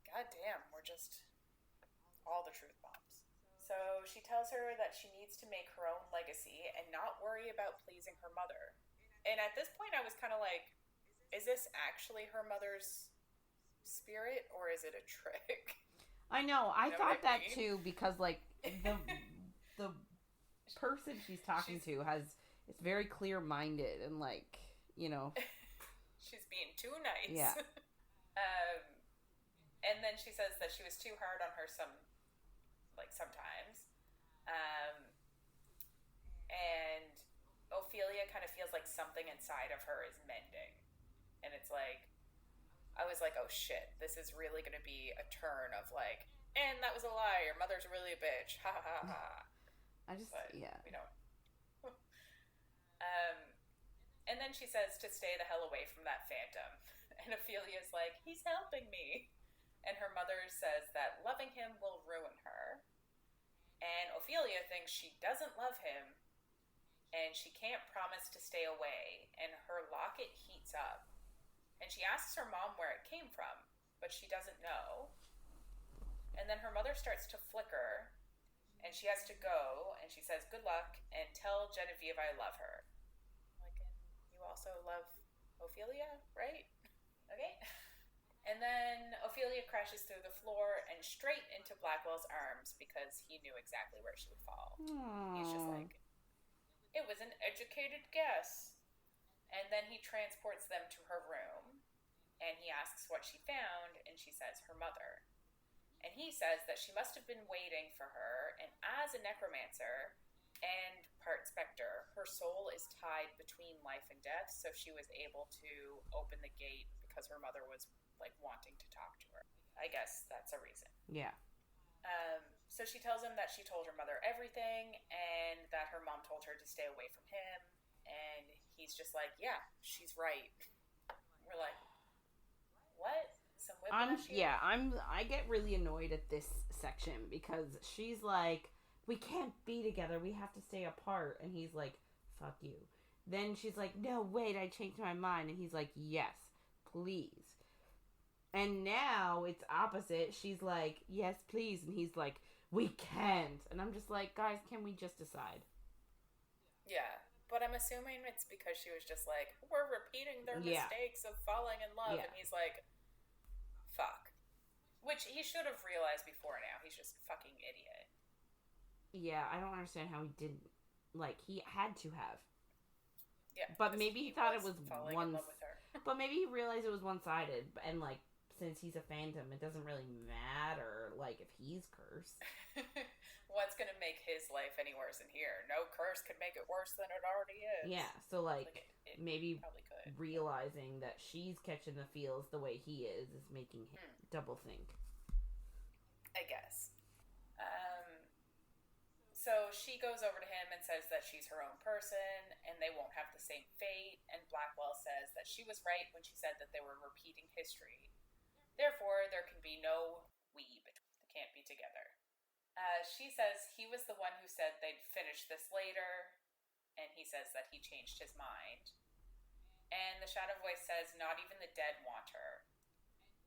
God damn, we're just all the truth bombs. So she tells her that she needs to make her own legacy and not worry about pleasing her mother. And at this point, I was kind of like, is this actually her mother's spirit, or is it a trick? I know. I thought that too, because like the person she's talking to it's very clear minded and like, you know, she's being too nice. Yeah. And then she says that she was too hard on her sometimes. And Ophelia kind of feels like something inside of her is mending. And it's like, I was like, oh shit, this is really going to be a turn of like, and that was a lie, your mother's really a bitch, ha ha ha. Yeah. We don't. And then she says to stay the hell away from that phantom. And Ophelia's like, he's helping me. And her mother says that loving him will ruin her. And Ophelia thinks she doesn't love him, and she can't promise to stay away, and her locket heats up. And she asks her mom where it came from, but she doesn't know. And then her mother starts to flicker, and she has to go, and she says, good luck, and tell Genevieve I love her. Like, and you also love Ophelia, right? Okay. And then Ophelia crashes through the floor and straight into Blackwell's arms because he knew exactly where she would fall. Aww. He's just like, it was an educated guess. And then he transports them to her room, and he asks what she found, and she says her mother. And he says that she must have been waiting for her, and as a necromancer and part specter, her soul is tied between life and death, so she was able to open the gate because her mother was like wanting to talk to her. I guess that's a reason. Yeah. So she tells him that she told her mother everything, and that her mom told her to stay away from him, and he's just like, yeah, she's right. We're like, what? Some I get really annoyed at this section because she's like, we can't be together, we have to stay apart, and he's like, fuck you. Then she's like, no, wait, I changed my mind, and he's like, yes, please. And now it's opposite. She's like, yes, please, and he's like, we can't. And I'm just like, guys, can we just decide? Yeah, but I'm assuming it's because she was just like, we're repeating their mistakes of falling in love, and he's like, fuck. Which he should have realized before now. He's just fucking idiot. Yeah, I don't understand how he didn't. Like, he had to have. Yeah, but maybe he thought it was falling in love with her. But maybe he realized it was one-sided, and like, since he's a phantom, it doesn't really matter, like, if he's cursed. What's gonna make his life any worse than here? No curse could make it worse than it already is. Yeah, so like it maybe probably could. Realizing that she's catching the feels the way he is making him double think. I guess. So she goes over to him and says that she's her own person and they won't have the same fate, and Blackwell says that she was right when she said that they were repeating history. Therefore, there can be no we between. They can't be together. She says he was the one who said they'd finish this later, and he says that he changed his mind. And the Shadow Voice says not even the dead want her.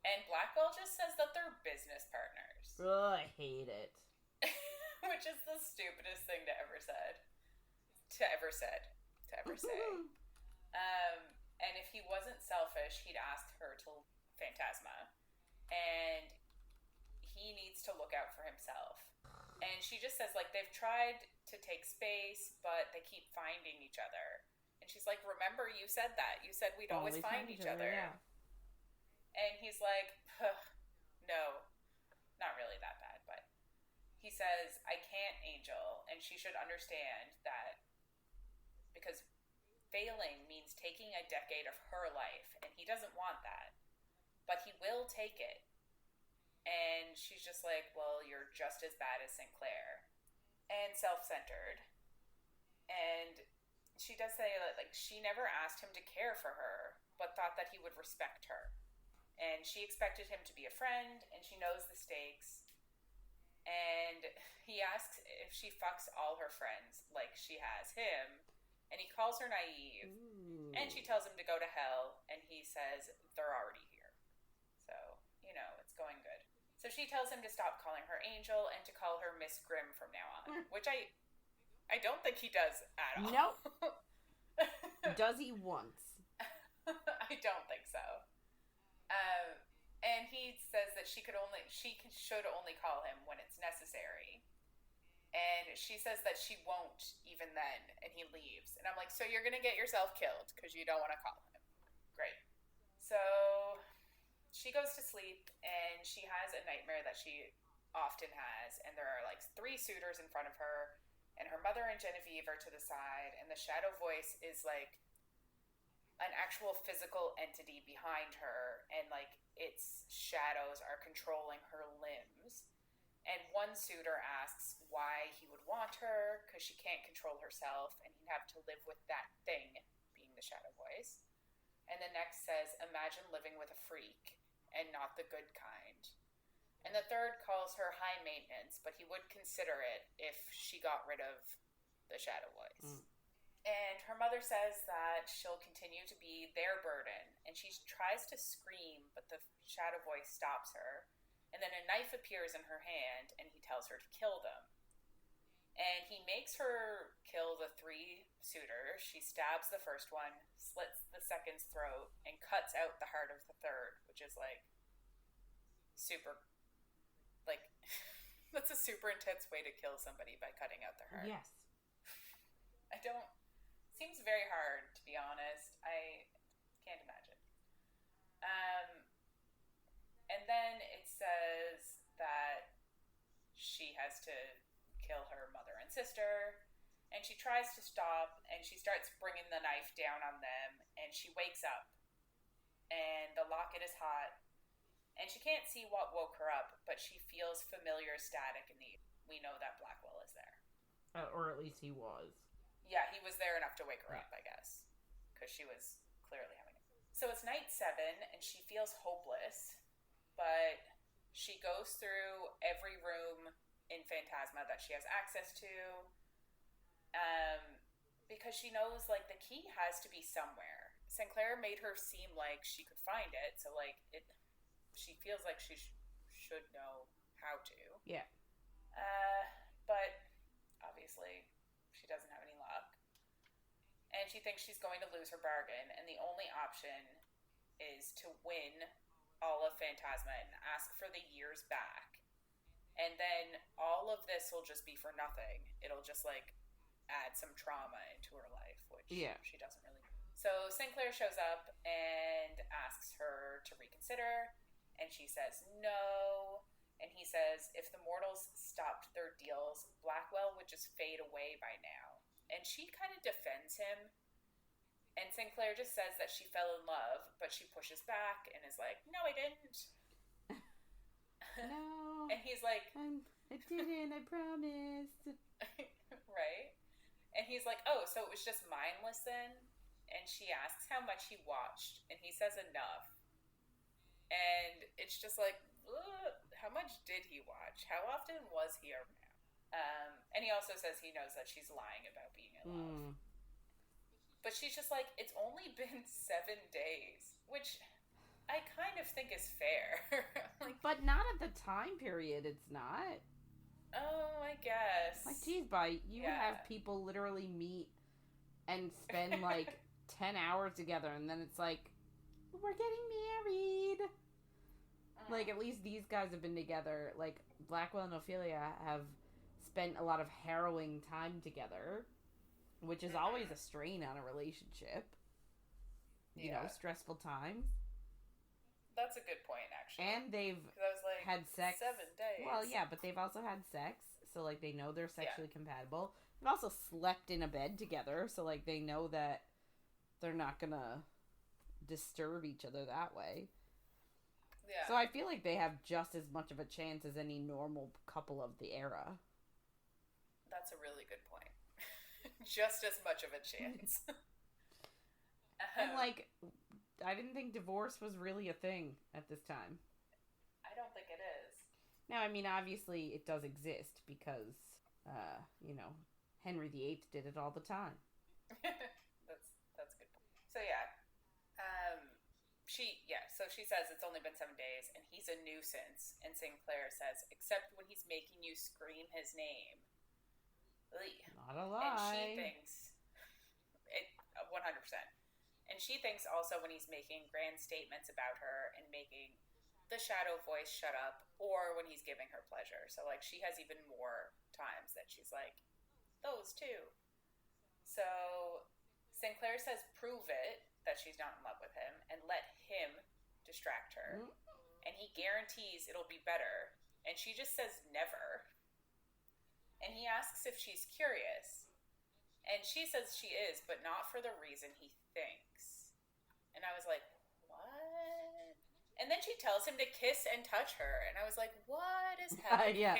And Blackwell just says that they're business partners. Oh, I hate it. Which is the stupidest thing to ever say. And if he wasn't selfish, he'd asked her to Phantasma. And he needs to look out for himself. And she just says, like, they've tried to take space, but they keep finding each other. And she's like, remember, you said that. You said we'd always find each other. Yeah. And he's like, no, not really that bad, but he says, I can't, Angel, and she should understand that because failing means taking a decade of her life, and he doesn't want that. But he will take it. And she's just like, well, you're just as bad as Sinclair. And self-centered. And she does say that, like, she never asked him to care for her, but thought that he would respect her. And she expected him to be a friend, and she knows the stakes. And he asks if she fucks all her friends, like she has him. And he calls her naive. Ooh. And she tells him to go to hell, and he says they're already here. So, you know, it's going good. So she tells him to stop calling her Angel and to call her Miss Grimm from now on, which I don't think he does at all. Nope. Does he once? I don't think so. And he says that she should only call him when it's necessary. And she says that she won't even then, and he leaves. And I'm like, so you're going to get yourself killed because you don't want to call him. Great. So she goes to sleep, and she has a nightmare that she often has. And there are like 3 suitors in front of her, and her mother and Genevieve are to the side. And the shadow voice is like an actual physical entity behind her, and like its shadows are controlling her limbs. And one suitor asks why he would want her, because she can't control herself, and he'd have to live with that thing, being the shadow voice. And the next says, imagine living with a freak, and not the good kind. And the third calls her high maintenance, but he would consider it if she got rid of the shadow voice. And her mother says that she'll continue to be their burden, and she tries to scream, but the shadow voice stops her. And then a knife appears in her hand, and he tells her to kill them. And he makes her kill the 3 suitors. She stabs the first one, slits the second's throat, and cuts out the heart of the third, which is like super, like, that's a super intense way to kill somebody, by cutting out their heart. Yes. Seems very hard, to be honest. I can't imagine. And then it says that she has to kill her mother and sister, and she tries to stop, and she starts bringing the knife down on them, and she wakes up, and the locket is hot, and she can't see what woke her up, but she feels familiar static in the... We know that Blackwell is there. Or at least he was. Yeah, he was there enough to wake her up, I guess, because she was clearly having it. So it's night 7, and she feels hopeless, but she goes through every room in Phantasma that she has access to, because she knows, like, the key has to be somewhere. Sinclair made her seem like she could find it, so, like, she feels like she should know how to. Yeah. But obviously she doesn't have any luck. And she thinks she's going to lose her bargain, and the only option is to win all of Phantasma and ask for the years back. And then all of this will just be for nothing. It'll just, like, add some trauma into her life, which she doesn't really. So Sinclair shows up and asks her to reconsider, and she says no. And he says if the mortals stopped their deals, Blackwell would just fade away by now. And she kind of defends him. And Sinclair just says that she fell in love, but she pushes back and is like, no, I didn't. No. And he's like... I didn't, I promised. Right? And he's like, oh, so it was just mindless then? And she asks how much he watched, and he says enough. And it's just like, ugh, how much did he watch? How often was he around? And he also says he knows that she's lying about being in love. But she's just like, it's only been 7 days, which I kind of think is fair. Like, but not at the time period, it's not. Oh, I guess. Like, geez, you would have people literally meet and spend, like, 10 hours together, and then it's like, we're getting married. Like, at least these guys have been together. Like, Blackwell and Ophelia have spent a lot of harrowing time together, which is always a strain on a relationship. You know, stressful times. That's a good point, actually. And they've had sex. 7 days. Well, yeah, but they've also had sex, so, like, they know they're sexually compatible. They've also slept in a bed together, so, like, they know that they're not gonna disturb each other that way. Yeah. So I feel like they have just as much of a chance as any normal couple of the era. That's a really good point. Just as much of a chance. And, like, I didn't think divorce was really a thing at this time. I don't think it is. Now, I mean, obviously it does exist because, Henry VIII did it all the time. That's a good point. So, yeah. So she says it's only been 7 days, and he's a nuisance. And Sinclair says, except when he's making you scream his name. Not a lie. And she thinks, 100%. And she thinks also when he's making grand statements about her and making the shadow voice shut up, or when he's giving her pleasure. So, like, she has even more times that she's like, those two. So Sinclair says, prove it that she's not in love with him, and let him distract her. And he guarantees it'll be better. And she just says never. And he asks if she's curious. And she says she is, but not for the reason he thinks. And I was like, what? And then she tells him to kiss and touch her. And I was like, what is happening? Yeah.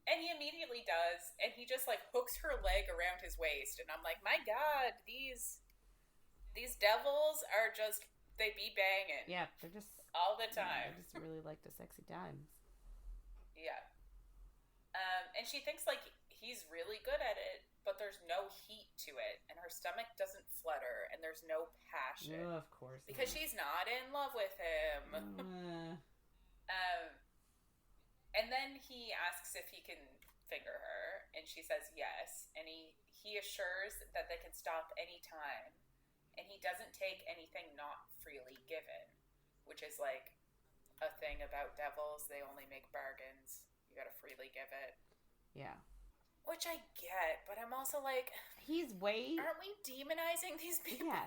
And he immediately does. And he just, like, hooks her leg around his waist. And I'm like, my God, these devils are just, they be banging. Yeah, they're just... all the time. They just really like the sexy times. Yeah. And she thinks, like, he's really good at it, but there's no heat to it. And her stomach doesn't flutter, and there's no passion. Oh, of course. Because she's not in love with him. And then he asks if he can finger her, and she says yes. And he assures that they can stop any time. And he doesn't take anything not freely given, which is like a thing about devils. They only make bargains. You gotta freely give it. Yeah. Which I get, but I'm also like, aren't we demonizing these people? Yeah,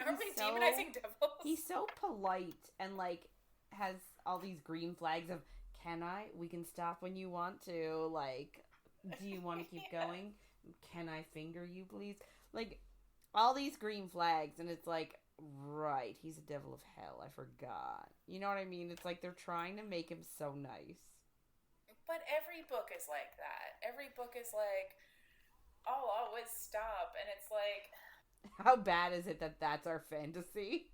aren't we demonizing devils? He's so polite and, like, has all these green flags of, we can stop when you want to, like, do you want to keep going? Can I finger you, please? Like, all these green flags, and it's like, right, he's a devil of hell, I forgot. You know what I mean? It's like they're trying to make him so nice. But every book is like that. Every book is like, I'll always stop, and it's like... How bad is it that that's our fantasy?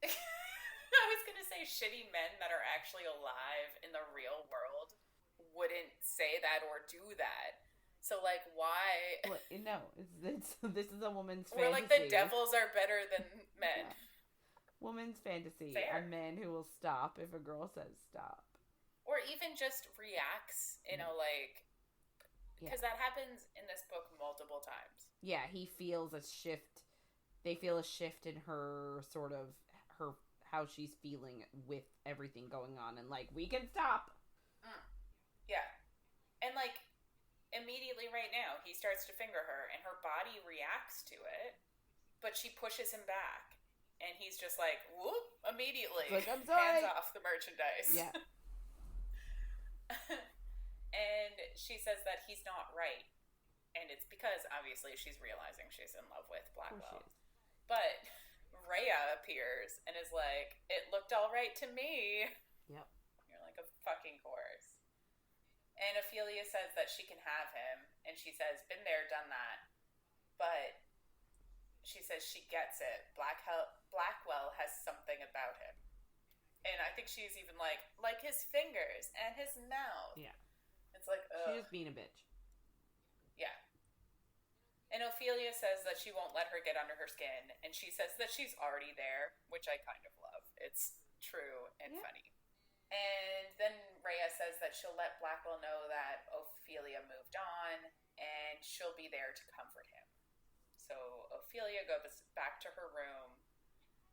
I was going to say shitty men that are actually alive in the real world wouldn't say that or do that. So, like, why? Well, no, this is a woman's fantasy. We're like, the devils are better than men. Yeah. Woman's fantasy. Fair. A man who will stop if a girl says stop. Or even just reacts, like... Because that happens in this book multiple times. Yeah, he feels a shift. They feel a shift in her, sort of, how she's feeling with everything going on. And, like, we can stop. Yeah. And, like... Immediately right now, he starts to finger her, and her body reacts to it, but she pushes him back. And he's just like, whoop, immediately. Like, I'm sorry. Hands off the merchandise. Yeah. And she says that he's not right. And it's because, obviously, she's realizing she's in love with Blackwell. But Rhea appears and is like, it looked all right to me. Yep. You're like, of fucking course. And Ophelia says that she can have him, and she says, been there, done that. But she says she gets it. Blackwell has something about him. And I think she's even like his fingers and his mouth. Yeah. It's like, ugh. She's just being a bitch. Yeah. And Ophelia says that she won't let her get under her skin, and she says that she's already there, which I kind of love. It's true and funny. And then Rhea says that she'll let Blackwell know that Ophelia moved on, and she'll be there to comfort him. So Ophelia goes back to her room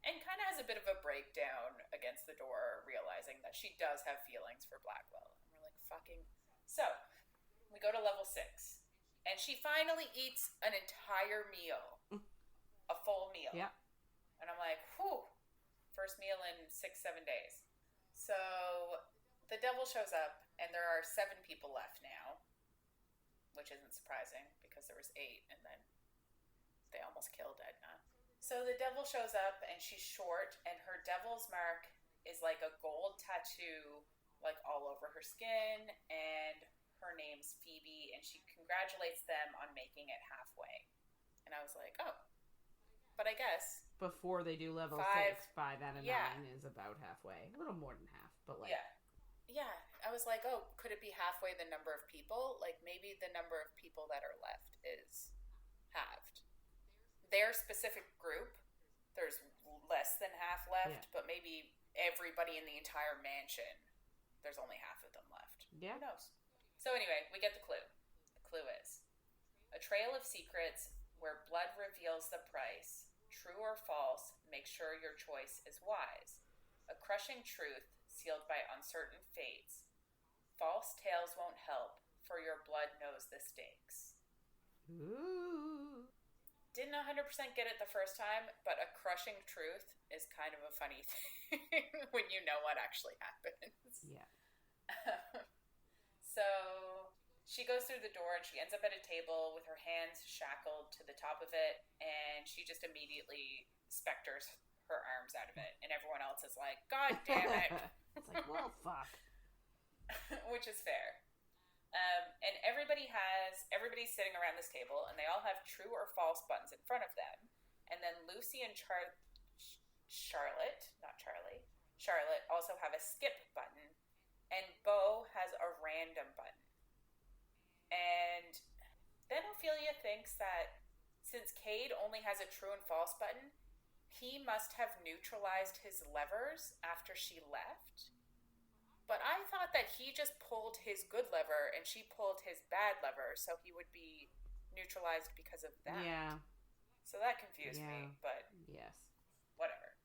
and kind of has a bit of a breakdown against the door, realizing that she does have feelings for Blackwell. And we're like, fucking... So, we go to level 6, and she finally eats an entire meal. A full meal. Yeah. And I'm like, whew, first meal in 6-7 days. So the devil shows up, and there are 7 people left now. which isn't surprising because there was 8 and then they almost killed Edna. So the devil shows up and she's short and her devil's mark is like a gold tattoo like all over her skin, and her name's Phoebe, and she congratulates them on making it halfway. And I was like, oh, but I guess before they do level 6, 5 out of 9 is about halfway. A little more than half, but like yeah. I was like, oh, could it be halfway the number of people? Like maybe the number of people that are left is halved. Their specific group, there's less than half left, but maybe everybody in the entire mansion, there's only half of them left. Yeah. Who knows? So anyway, we get the clue. The clue is a trail of secrets where blood reveals the price. True or false, make sure your choice is wise. A crushing truth sealed by uncertain fates. False tales won't help, for your blood knows the stakes. Ooh. Didn't 100% get it the first time, but a crushing truth is kind of a funny thing when you know what actually happens. Yeah. So she goes through the door and she ends up at a table with her hands shackled to the top of it, and she just immediately specters her arms out of it, and everyone else is like, God damn it. It's like, well, fuck. Which is fair. And everybody's sitting around this table, and they all have true or false buttons in front of them. And then Lucy and Charlotte also have a skip button, and Beau has a random button. And then Ophelia thinks that since Cade only has a true and false button, he must have neutralized his levers after she left. But I thought that he just pulled his good lever and she pulled his bad lever, so he would be neutralized because of that. Yeah. So that confused me, but yes, whatever.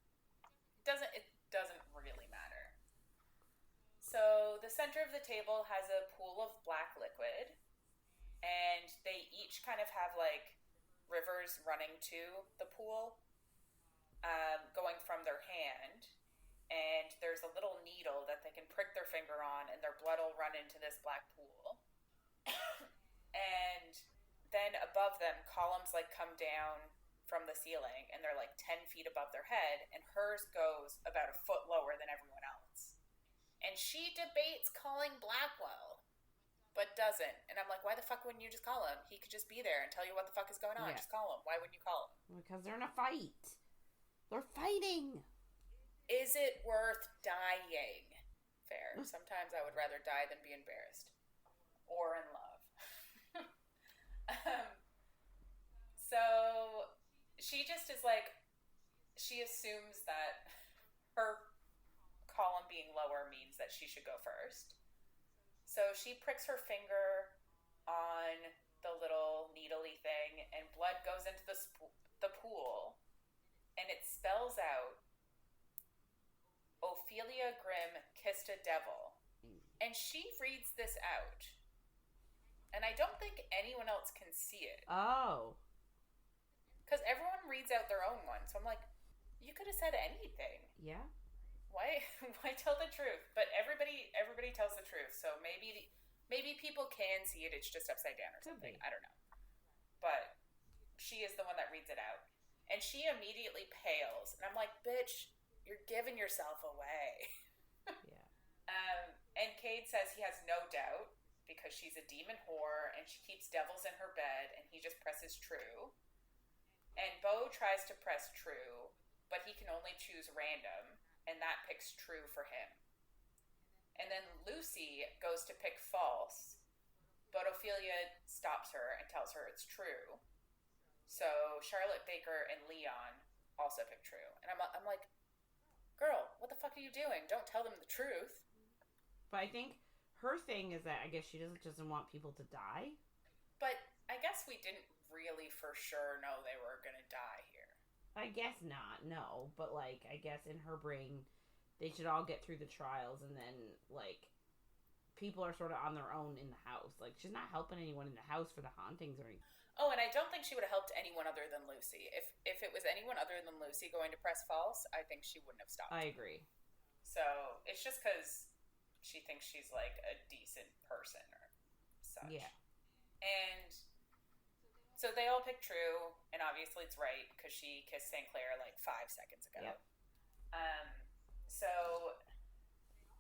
It doesn't really matter. So the center of the table has a pool of black liquid, and they each kind of have like rivers running to the pool, going from their hand. And there's a little needle that they can prick their finger on, and their blood will run into this black pool. And then above them, columns like come down from the ceiling, and they're like 10 feet above their head, and hers goes about a foot lower than everyone else. And she debates calling Blackwell, but doesn't. And I'm like, why the fuck wouldn't you just call him? He could just be there and tell you what the fuck is going on. Yeah. Just call him. Why wouldn't you call him? Because they're in a fight. They're fighting. Is it worth dying? Fair. Sometimes I would rather die than be embarrassed. Or in love. So she just is like, she assumes that her column being lower means that she should go first. So she pricks her finger on the little needly thing, and blood goes into the pool, and it spells out, Ophelia Grimm kissed a devil. And she reads this out. And I don't think anyone else can see it. Oh. Because everyone reads out their own one. So I'm like, you could have said anything. Yeah. Why tell the truth? But everybody tells the truth. So maybe people can see it. It's just upside down or something. I don't know. But she is the one that reads it out. And she immediately pales. And I'm like, bitch, you're giving yourself away. Yeah. And Cade says he has no doubt because she's a demon whore and she keeps devils in her bed, and he just presses true. And Beau tries to press true, but he can only choose random, and that picks true for him. And then Lucy goes to pick false, but Ophelia stops her and tells her it's true. So Charlotte, Baker, and Leon also pick true. And I'm like, girl, what the fuck are you doing? Don't tell them the truth. But I think her thing is that I guess she doesn't want people to die. But I guess we didn't really for sure know they were going to die here. I guess not, no. But, like, I guess in her brain, they should all get through the trials, and then, like, people are sort of on their own in the house. Like, she's not helping anyone in the house for the hauntings or anything. Oh, and I don't think she would have helped anyone other than Lucy. If it was anyone other than Lucy going to press false, I think she wouldn't have stopped. I agree. So, it's just because she thinks she's, like, a decent person or such. Yeah. And so they all pick true, and obviously it's right because she kissed Sinclair like 5 seconds ago. Yep. So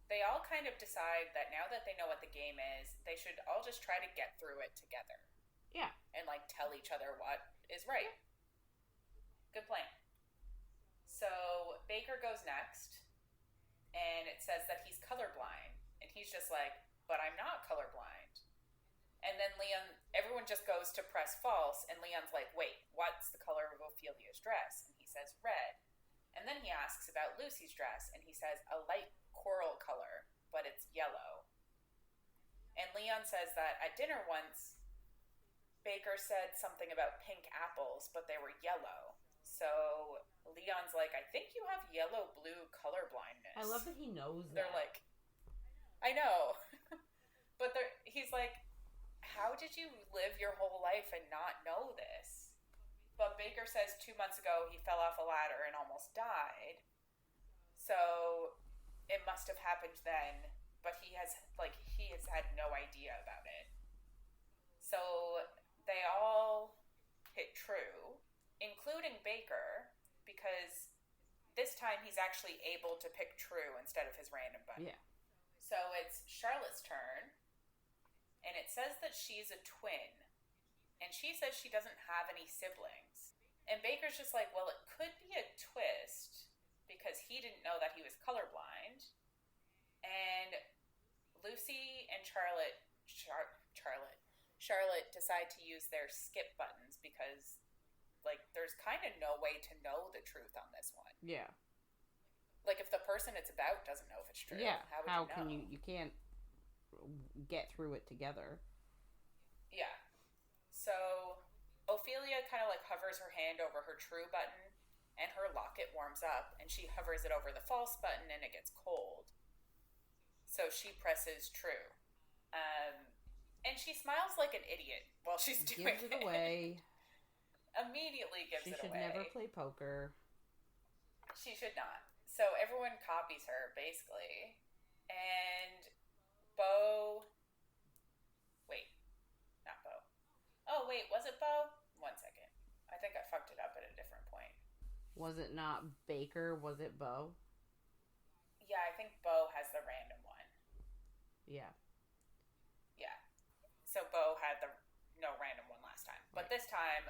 they all kind of decide that now that they know what the game is, they should all just try to get through it together. Yeah. And like tell each other what is right. Good plan. So Baker goes next, and it says that he's colorblind, and he's just like, but I'm not colorblind. And then everyone just goes to press false, and Leon's like, wait, what's the color of Ophelia's dress? And he says red. And then he asks about Lucy's dress, and he says a light coral color, but it's yellow. And Leon says that at dinner once, Baker said something about pink apples, but they were yellow. So Leon's like, I think you have yellow-blue color blindness. I love that he knows that. They're like, I know. But he's like, how did you live your whole life and not know this? But Baker says 2 months ago he fell off a ladder and almost died. So it must have happened then, but he has had no idea about it. So they all hit true, including Baker, because this time he's actually able to pick true instead of his random button. Yeah. So it's Charlotte's turn, and it says that she's a twin, and she says she doesn't have any siblings. And Baker's just like, well, it could be a twist, because he didn't know that he was colorblind. And Lucy and Charlotte decide to use their skip buttons because, like, there's kind of no way to know the truth on this one. Yeah. Like, if the person it's about doesn't know if it's true, yeah. how would how you know? Can you can't get through it together. Yeah. So Ophelia kind of like hovers her hand over her true button, and her locket warms up, and she hovers it over the false button, and it gets cold. So she presses true. And she smiles like an idiot while she's doing it. Gives it away. Immediately gives it away. She should never play poker. She should not. So everyone copies her, basically. And Bo... Wait. Not Bo. Oh, wait. Was it Bo? 1 second. I think I fucked it up at a different point. Was it not Baker? Was it Bo? Yeah, I think Bo has the random one. Yeah. Yeah. So Bo had the no random one last time. But this time,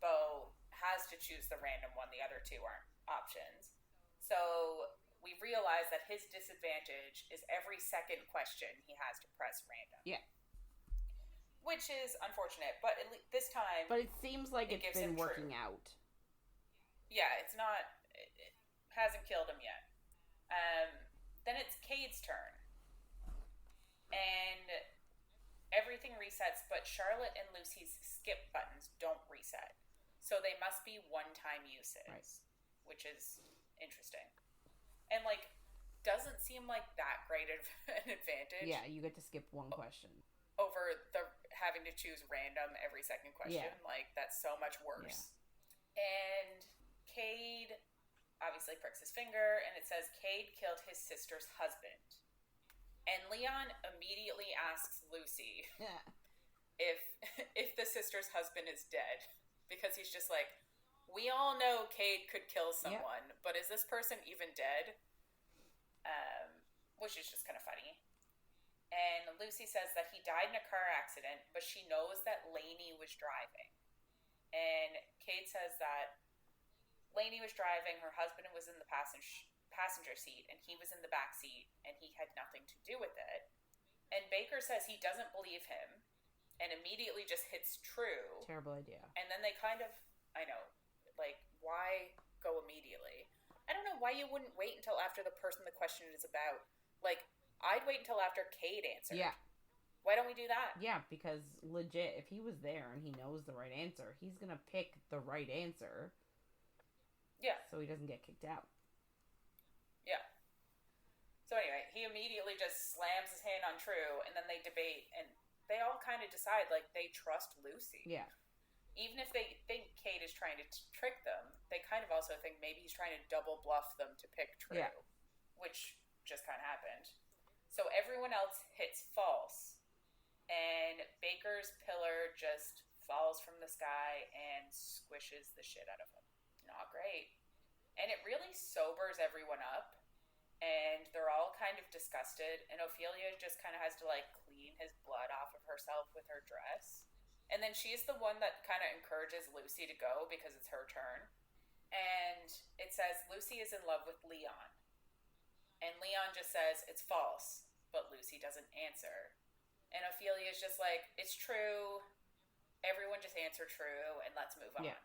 Bo has to choose the random one. The other two aren't options. So we realize that his disadvantage is every second question he has to press random. Yeah. Which is unfortunate, but this time... But it seems like it's been working out. Yeah, it's not... It hasn't killed him yet. Then it's Cade's turn. And everything resets, but Charlotte and Lucy's skip buttons don't reset. So they must be one-time uses. Right. Which is interesting. And, like, doesn't seem like that great of an advantage. Yeah, you get to skip one question. Over the having to choose random every second question. Yeah. Like, that's so much worse. Yeah. And Cade obviously pricks his finger, and it says Cade killed his sister's husband. And Leon immediately asks Lucy if the sister's husband is dead. Because he's just like, we all know Cade could kill someone, but is this person even dead? Which is just kind of funny. And Lucy says that he died in a car accident, but she knows that Lainey was driving. And Cade says that Lainey was driving, her husband was in the passenger seat, and he was in the back seat, and he had nothing to do with it. And Baker says he doesn't believe him, and immediately just hits true. Terrible idea. And then they kind of, I know, like, why go immediately? I don't know why you wouldn't wait until after the person the question is about. Like, I'd wait until after Cade answered. Yeah. Why don't we do that? Yeah, because legit, if he was there and he knows the right answer, he's gonna pick the right answer. Yeah. So he doesn't get kicked out. Yeah. So anyway, he immediately just slams his hand on true, and then they debate, and they all kind of decide, like, they trust Lucy. Yeah. Even if they think Cade is trying to trick them, they kind of also think maybe he's trying to double bluff them to pick true. Yeah. Which just kind of happened. So everyone else hits false, and Baker's pillar just falls from the sky and squishes the shit out of him. Not great. And it really sobers everyone up, and they're all kind of disgusted, and Ophelia just kind of has to, like, clean his blood off of herself with her dress. And then she's the one that kind of encourages Lucy to go because it's her turn. And it says Lucy is in love with Leon. And Leon just says it's false, but Lucy doesn't answer. And Ophelia's just like, it's true. Everyone just answer true and let's move on. Yeah.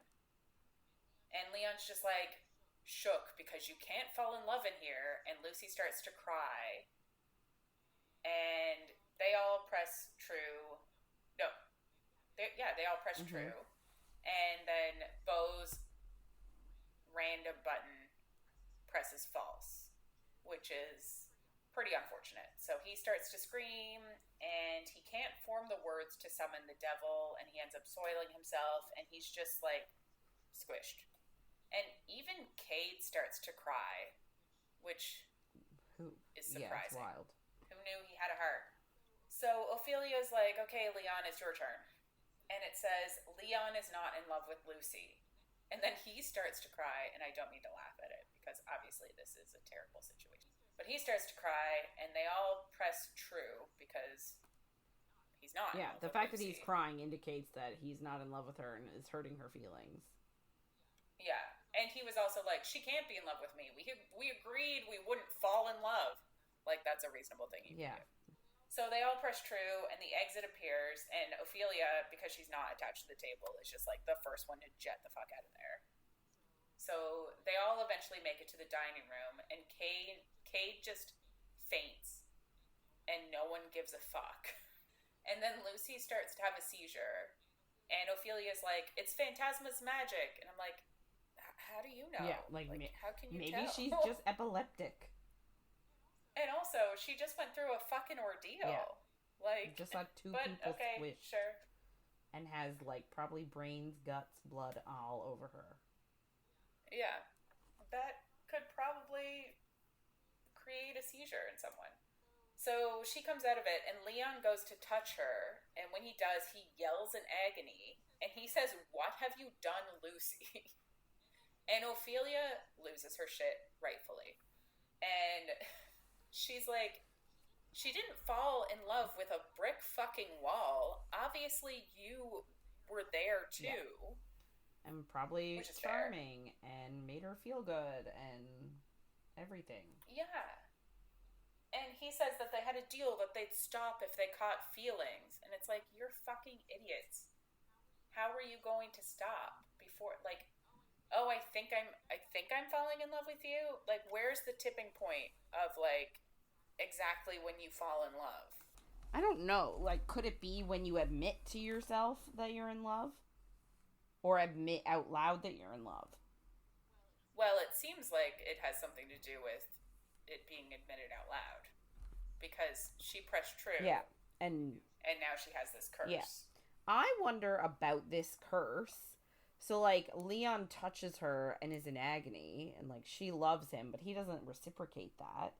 And Leon's just like shook because you can't fall in love in here. And Lucy starts to cry. And they all press true. No. They all press true. And then Beau's random button presses false, which is pretty unfortunate. So he starts to scream, and he can't form the words to summon the devil, and he ends up soiling himself, and he's just, like, squished. And even Cade starts to cry, which is surprising. Yeah, it's wild. Who knew he had a heart? So Ophelia's like, okay, Leon, it's your turn. And it says, Leon is not in love with Lucy. And then he starts to cry, and I don't mean to laugh at it, because obviously this is a terrible situation. But he starts to cry, and they all press true, because he's not in love with Lucy. Yeah, the fact that he's crying indicates that he's not in love with her and is hurting her feelings. Yeah, and he was also like, she can't be in love with me. We agreed we wouldn't fall in love. Like, that's a reasonable thing you can do. So they all press true, and the exit appears, and Ophelia, because she's not attached to the table, is just, like, the first one to jet the fuck out of there. So they all eventually make it to the dining room, and Cade just faints, and no one gives a fuck. And then Lucy starts to have a seizure, and Ophelia's like, it's Phantasma's magic. And I'm like, how do you know? Yeah, like how can you tell? Maybe she's just epileptic. And also, she just went through a fucking ordeal. Yeah. Like, just had two people squished. Sure. And has, like, probably brains, guts, blood all over her. Yeah. That could probably create a seizure in someone. So she comes out of it, and Leon goes to touch her. And when he does, he yells in agony. And he says, what have you done, Lucy? And Ophelia loses her shit, rightfully. And she's like, she didn't fall in love with a brick fucking wall. Obviously, you were there too. Yeah. And probably charming and made her feel good and everything. Yeah. And he says that they had a deal that they'd stop if they caught feelings. And it's like, you're fucking idiots. How are you going to stop before, like, oh, I think I'm falling in love with you? Like, where's the tipping point of, like, exactly when you fall in love? I don't know. Like, could it be when you admit to yourself that you're in love? Or admit out loud that you're in love? Well, it seems like it has something to do with it being admitted out loud. Because she pressed true. Yeah. And now she has this curse. Yeah. I wonder about this curse. So, like, Leon touches her and is in agony, and, like, she loves him, but he doesn't reciprocate that.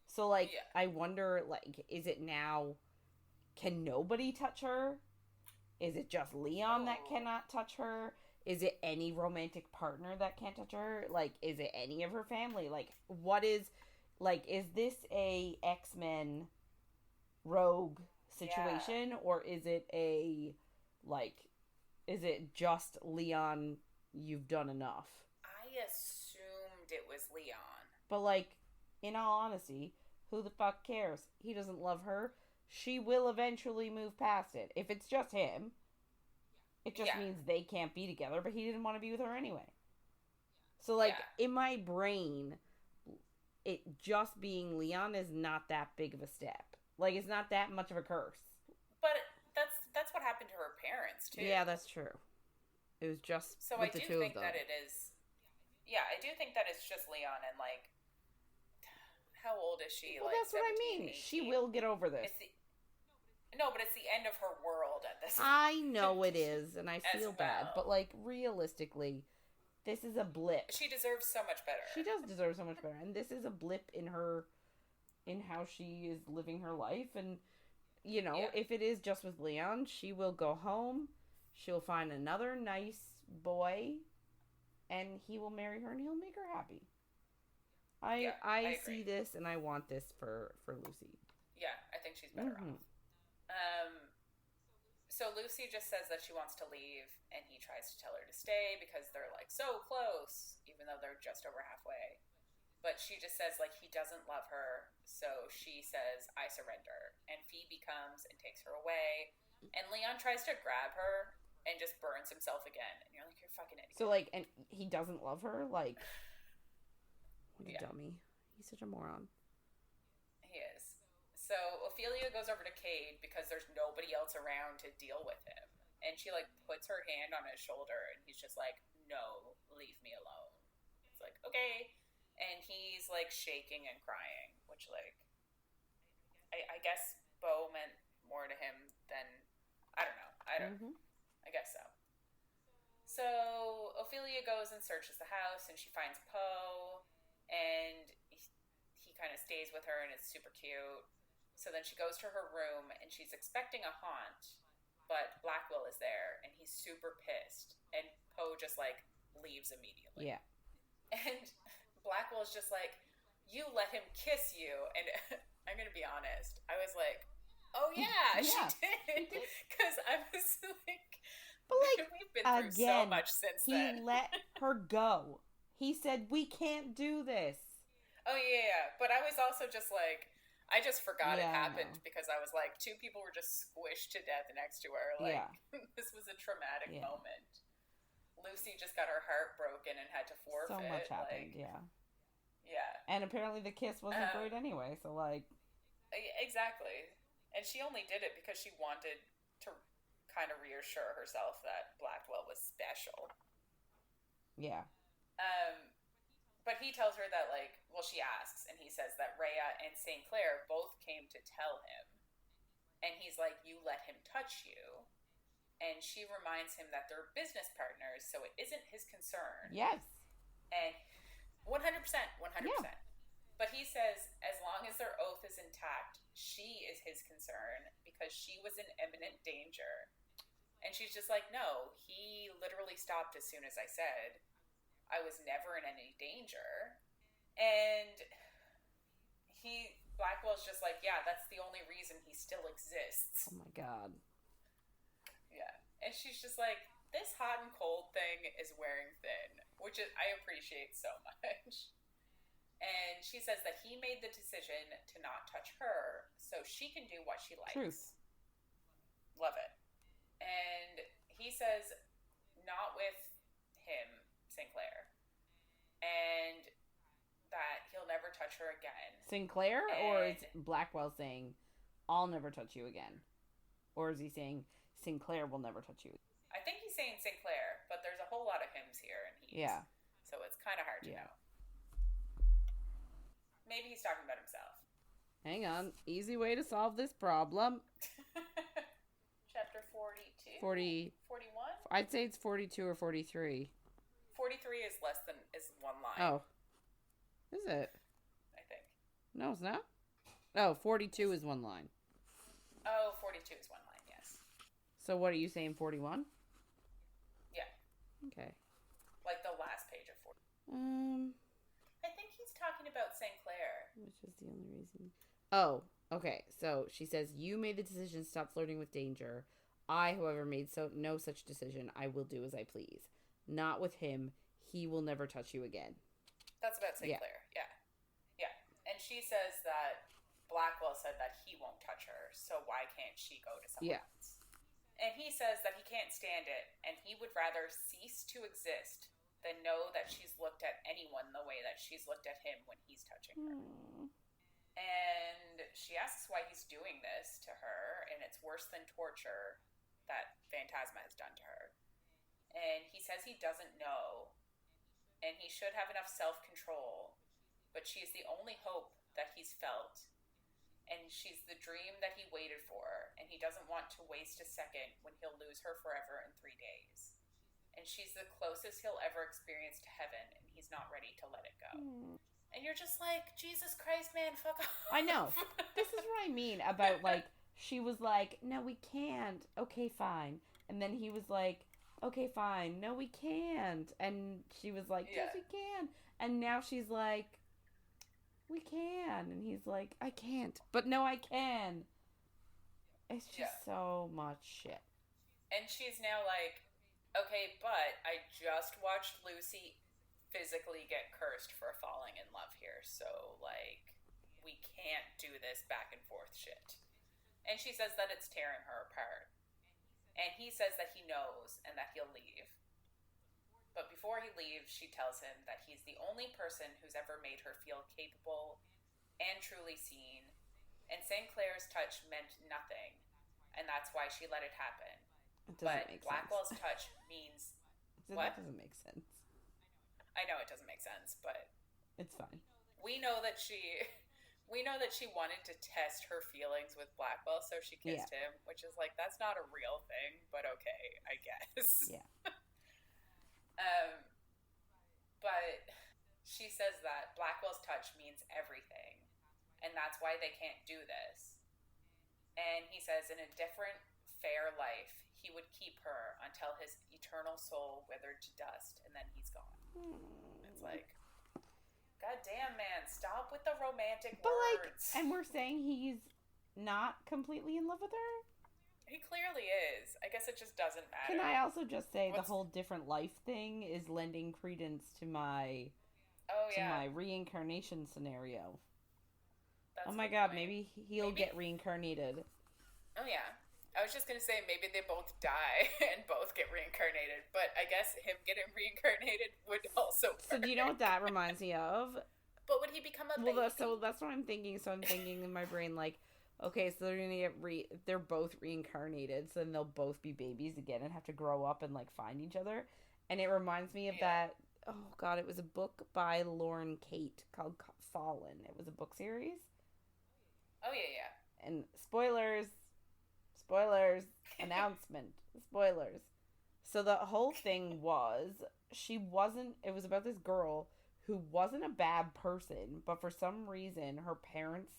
So, like, yeah. I wonder, like, is it now, can nobody touch her? Is it just Leon that cannot touch her? Is it any romantic partner that can't touch her? Like, is it any of her family? Like, what is, like, is this a X-Men rogue situation? Yeah. Or is it a, like, is it just Leon, you've done enough? I assumed it was Leon. But, like, in all honesty, who the fuck cares? He doesn't love her. She will eventually move past it. If it's just him, it just means they can't be together, but he didn't want to be with her anyway. So, like, in my brain, it just being Leon is not that big of a step. Like, it's not that much of a curse. But that's what happened to her parents, too. Yeah, that's true. It was just so with the two of them. So I do think that it is... Yeah, I do think that it's just Leon, and, like... How old is she? Well, like, that's 17, what I mean. 18? She will get over this. No, but it's the end of her world at this point. I know it is, and I feel bad. But, like, realistically, this is a blip. She deserves so much better. She does deserve so much better. And this is a blip in her... in how she is living her life. And, you know, if it is just with Leon, she will go home, she'll find another nice boy, and he will marry her and he'll make her happy. I see this and I want this for Lucy. Yeah, I think she's better off. So Lucy just says that she wants to leave, and he tries to tell her to stay because they're, like, so close, even though they're just over halfway. But she just says, like, he doesn't love her, so she says, I surrender. And Phoebe comes and takes her away, and Leon tries to grab her and just burns himself again. And you're like, you're fucking idiot. So, like, and he doesn't love her? Like, what a dummy. He's such a moron. He is. So Ophelia goes over to Cade because there's nobody else around to deal with him. And she, like, puts her hand on his shoulder, and he's just like, no, leave me alone. It's like, okay. And he's, like, shaking and crying, which, like, I guess Beau meant more to him than, I don't know. I guess so. So Ophelia goes and searches the house, and she finds Poe, and he kind of stays with her, and it's super cute. So then she goes to her room, and she's expecting a haunt, but Blackwell is there, and he's super pissed. And Poe just, like, leaves immediately. Yeah. And Blackwell's just like, you let him kiss you. And I'm going to be honest, I was like, oh, yeah, she did. Because I was like, but, like, we've been through so much since then. He let her go. He said, we can't do this. Oh, yeah. But I was also just like, I just forgot it happened because I was like, two people were just squished to death next to her. Like, this was a traumatic moment. Lucy just got her heart broken and had to forfeit. So much happened, like, Yeah. And apparently the kiss wasn't great anyway, so, like... Exactly. And she only did it because she wanted to kind of reassure herself that Blackwell was special. Yeah. But he tells her that, like, well, she asks, and he says that Rhea and Sinclair both came to tell him. And he's like, you let him touch you. And she reminds him that they're business partners, so it isn't his concern. Yes. And 100%. Yeah. But he says, as long as their oath is intact, she is his concern because she was in imminent danger. And she's just like, no, he literally stopped as soon as I said, I was never in any danger. And Blackwell's just like, yeah, that's the only reason he still exists. Oh my God. Yeah. And she's just like, this hot and cold thing is wearing thin, which I appreciate so much. And she says that he made the decision to not touch her so she can do what she likes. Truth. Love it. And he says, not with him, Sinclair. And that he'll never touch her again. Sinclair? Or is Blackwell saying, I'll never touch you again? Or is he saying, Sinclair will never touch you? I think he's saying Sinclair, but there's a whole lot of hims here and he's. Yeah. So it's kind of hard to know. Maybe he's talking about himself. Hang on. Easy way to solve this problem. Chapter 42? 41? I'd say it's 42 or 43. 43 is one line. Oh. Is it? I think. No, it's not. Oh, 42 is one line. Oh, 42 is one line, yes. So what are you saying, 41? Yeah. Okay. Like the last page of 40. I think he's talking about Sinclair. Which is the only reason. Oh, okay. So she says, you made the decision to stop flirting with danger. I, however, made no such decision. I will do as I please. Not with him. He will never touch you again. That's about Sinclair. Yeah. And she says that Blackwell said that he won't touch her, so why can't she go to someone else? And he says that he can't stand it, and he would rather cease to exist than know that she's looked at anyone the way that she's looked at him when he's touching her. And she asks why he's doing this to her, and it's worse than torture that Phantasma has done to her. And he says he doesn't know, and he should have enough self-control, but she's the only hope that he's felt, and she's the dream that he waited for, and he doesn't want to waste a second when he'll lose her forever in 3 days. And she's the closest he'll ever experience to heaven, and he's not ready to let it go. And you're just like, Jesus Christ, man, fuck off. I know. This is what I mean about, like, she was like, no, we can't. Okay, fine. And then he was like, okay, fine. No, we can't. And she was like, yes, we can. And now she's like, we can. And he's like, I can't. But no, I can. It's just so much shit. And she's now like, okay, but I just watched Lucy physically get cursed for falling in love here. So, like, we can't do this back and forth shit. And she says that it's tearing her apart. And he says that he knows and that he'll leave. But before he leaves, she tells him that he's the only person who's ever made her feel capable and truly seen. And Sinclair's touch meant nothing. And that's why she let it happen. It doesn't make Blackwell's sense. touch means... What? That doesn't make sense. I know it doesn't make sense, but... It's fine. We know that she wanted to test her feelings with Blackwell, so she kissed him, which is like, that's not a real thing, but okay, I guess. Yeah. But she says that Blackwell's touch means everything, and that's why they can't do this. And he says in a different, fair life, he would keep her until his eternal soul withered to dust, and then he's gone. It's like... God damn, man, stop with the romantic words. And we're saying he's not completely in love with her? He clearly is. I guess it just doesn't matter. Can I also just say the whole different life thing is lending credence to my my reincarnation scenario. That's oh my god, maybe he'll get reincarnated. Oh yeah. I was just going to say maybe they both die and both get reincarnated, but I guess him getting reincarnated would also work. So do you know what that reminds me of? But would he become a baby? Well, that's what I'm thinking. So I'm thinking in my brain, like, okay, so they're going to they're both reincarnated, so then they'll both be babies again and have to grow up and, like, find each other. And it reminds me of that, oh god, it was a book by Lauren Kate called Fallen. It was a book series. Oh, yeah. And spoilers, announcement, spoilers. So the whole thing was, it was about this girl who wasn't a bad person, but for some reason her parents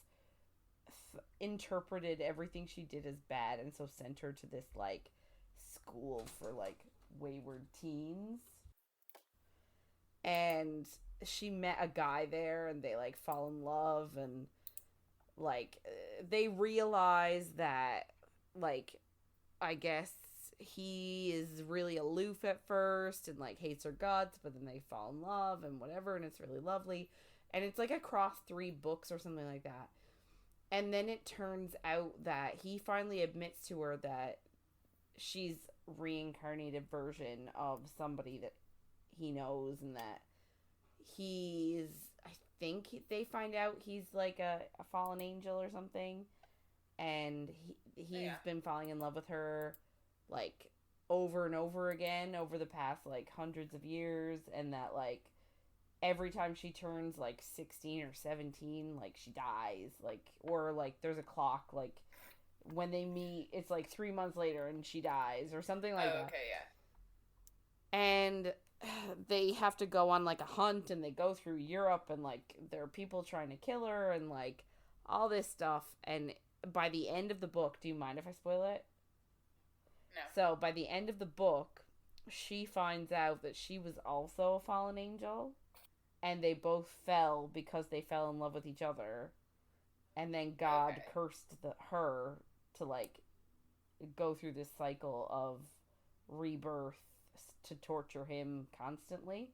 interpreted everything she did as bad, and so sent her to this, like, school for, like, wayward teens. And she met a guy there, and they, like, fall in love, and, like, they realize that, like, I guess he is really aloof at first and, like, hates her guts, but then they fall in love and whatever, and it's really lovely. And it's, like, across 3 books or something like that. And then it turns out that he finally admits to her that she's a reincarnated version of somebody that he knows, and that I think they find out he's, like, a fallen angel or something. And he's been falling in love with her, like, over and over again over the past, like, hundreds of years. And that, like, every time she turns, like, 16 or 17, like, she dies. Like, or, like, there's a clock, like, when they meet, it's, like, 3 months later and she dies. Or something like that. Okay, yeah. And they have to go on, like, a hunt, and they go through Europe, and, like, there are people trying to kill her, and, like, all this stuff. And by the end of the book, do you mind if I spoil it? No. So, by the end of the book, she finds out that she was also a fallen angel, and they both fell because they fell in love with each other, and then God cursed her to, like, go through this cycle of rebirth to torture him constantly,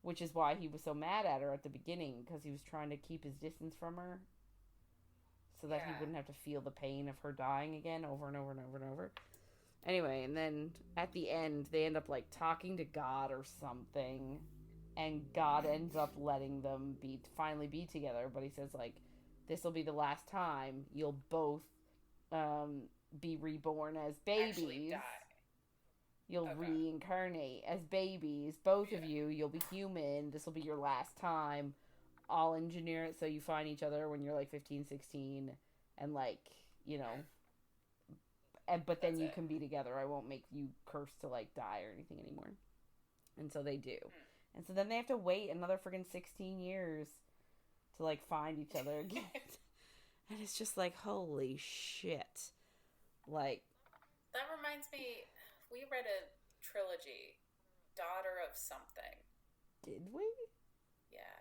which is why he was so mad at her at the beginning, because he was trying to keep his distance from her, so that he wouldn't have to feel the pain of her dying again over and over and over and over. Anyway, and then at the end, they end up, like, talking to God or something, and God ends up letting them finally be together, but he says, like, this will be the last time you'll both be reborn as babies. Actually die. You'll reincarnate as babies, both of you. You'll be human. This will be your last time. I'll engineer it so you find each other when you're, like, 15, 16, and, like, you know, but then you can be together. I won't make you cursed to, like, die or anything anymore. And so they do. And so then they have to wait another friggin' 16 years to, like, find each other again. And it's just like, holy shit. Like... That reminds me, we read a trilogy, Daughter of Something. Did we? Yeah.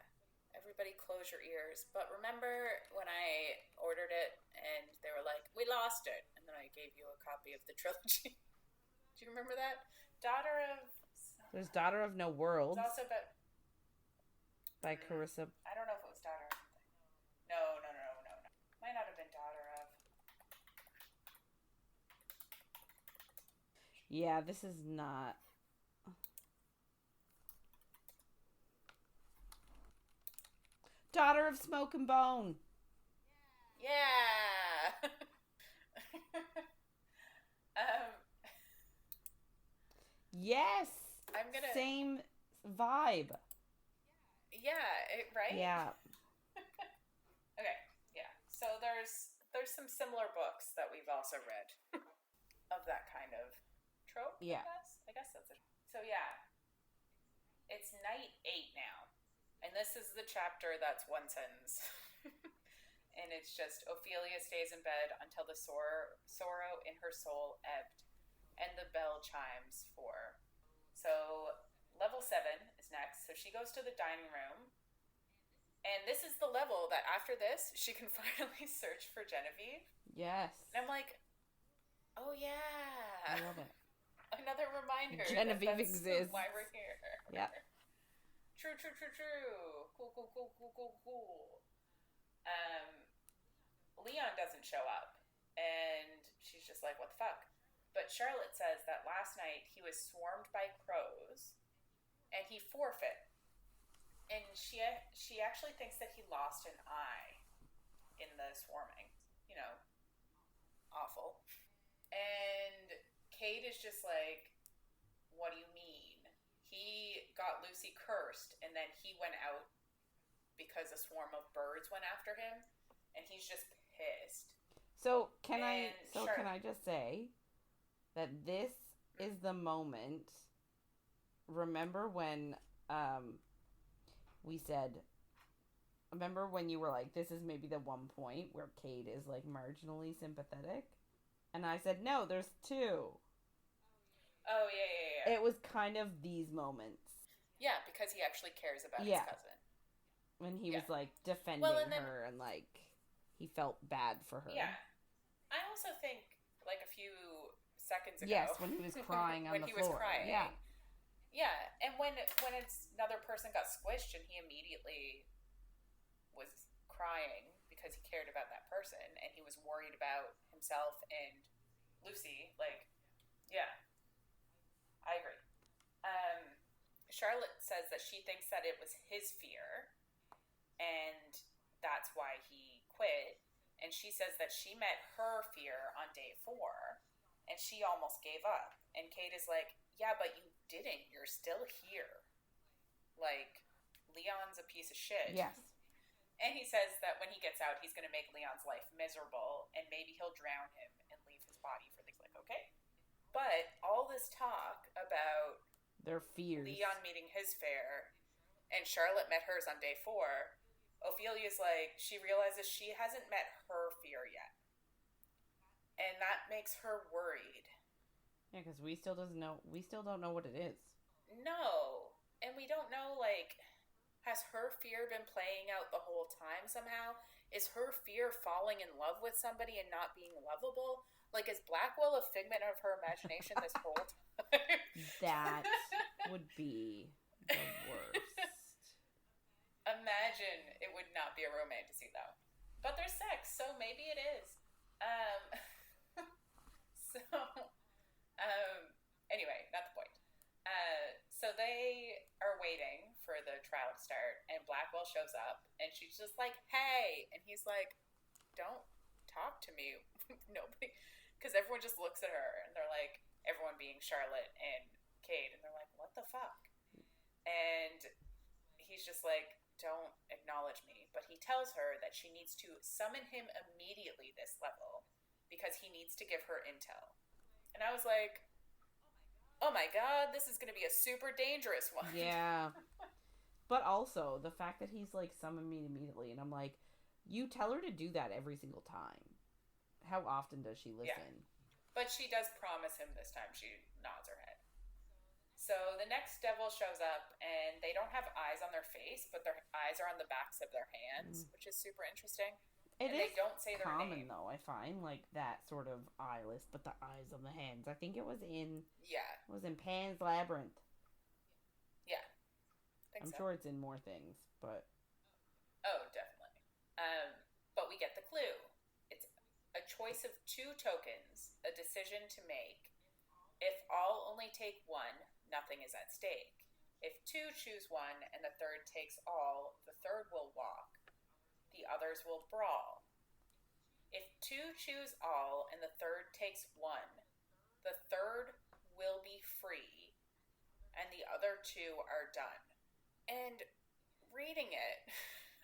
Everybody close your ears. But remember when I ordered it and they were like, we lost it. And then I gave you a copy of the trilogy. Do you remember that? Daughter of... There's Daughter of No Worlds. It's also about... By Carissa... I don't know if it was Daughter of something. No. Might not have been Daughter of... Yeah, this is not... Daughter of Smoke and Bone. Yeah. Yes. I'm gonna... Same vibe. Yeah, right? Yeah. Okay, yeah. So there's some similar books that we've also read of that kind of trope, yeah. I guess that's it. So yeah, it's night 8 now. And this is the chapter that's one sentence. And it's just, Ophelia stays in bed until the sorrow in her soul ebbed, and the bell chimes 4. So level 7 is next. So she goes to the dining room. And this is the level that after this, she can finally search for Genevieve. Yes. And I'm like, oh yeah. I love it. Another reminder. Genevieve exists. Why we're here. Yeah. True. Cool. Leon doesn't show up. And she's just like, what the fuck? But Charlotte says that last night he was swarmed by crows. And he forfeit. And she actually thinks that he lost an eye in the swarming. You know, awful. And Cade is just like, what do you mean? He got Lucy cursed, and then he went out because a swarm of birds went after him, and he's just pissed. So can I just say that this is the moment. Remember when we said, remember when you were like, this is maybe the one point where Cade is like marginally sympathetic? And I said, no, there's 2. Oh, yeah. It was kind of these moments. Yeah, because he actually cares about his cousin. When he was like defending her and like he felt bad for her. Yeah. I also think like a few seconds ago. Yes, when he was crying on the floor. When he was crying. Yeah. Yeah, and when another person got squished and he immediately was crying because he cared about that person and he was worried about himself and Lucy, like, yeah, I agree. Charlotte says that she thinks that it was his fear and that's why he quit. And she says that she met her fear on day 4 and she almost gave up. And Cade is like, yeah, but you didn't. You're still here. Like, Leon's a piece of shit. Yes. And he says that when he gets out, he's going to make Leon's life miserable and maybe he'll drown him and leave his body for things like, okay. But all this talk about their fears, Leon meeting his fear, and Charlotte met hers on day 4, Ophelia's like, she realizes she hasn't met her fear yet. And that makes her worried. Yeah, because we still don't know what it is. No. And we don't know, like, has her fear been playing out the whole time somehow? Is her fear falling in love with somebody and not being lovable? Like, is Blackwell a figment of her imagination this whole time? That would be the worst. Imagine it would not be a romantasy, though. But there's sex, so maybe it is. Anyway, not the point. So they are waiting for the trial to start, and Blackwell shows up, and she's just like, hey! And he's like, don't talk to me. Nobody... Because everyone just looks at her, and they're like, everyone being Charlotte and Cade, and they're like, what the fuck? And he's just like, don't acknowledge me. But he tells her that she needs to summon him immediately this level, because he needs to give her intel. And I was like, oh my god, this is going to be a super dangerous one. Yeah. But also, the fact that he's like, summon me immediately, and I'm like, You tell her to do that every single time. How often does she listen? Yeah. But she does promise him this time. She nods her head. So the next devil shows up, and they don't have eyes on their face, but their eyes are on the backs of their hands, which is super interesting. It and is they don't say their common, name. though, I find, like, that sort of eyeless, but the eyes on the hands. I think it was in... Yeah. It was in Pan's Labyrinth. Yeah. I'm sure it's in more things, but... Oh, definitely. But we get the clue. It's a choice of 2 tokens, a decision to make. If all only take 1, nothing is at stake. If 2 choose 1 and the third takes all, the third will walk. The others will brawl. If 2 choose all and the third takes 1, the third will be free and the other 2 are done. And reading it,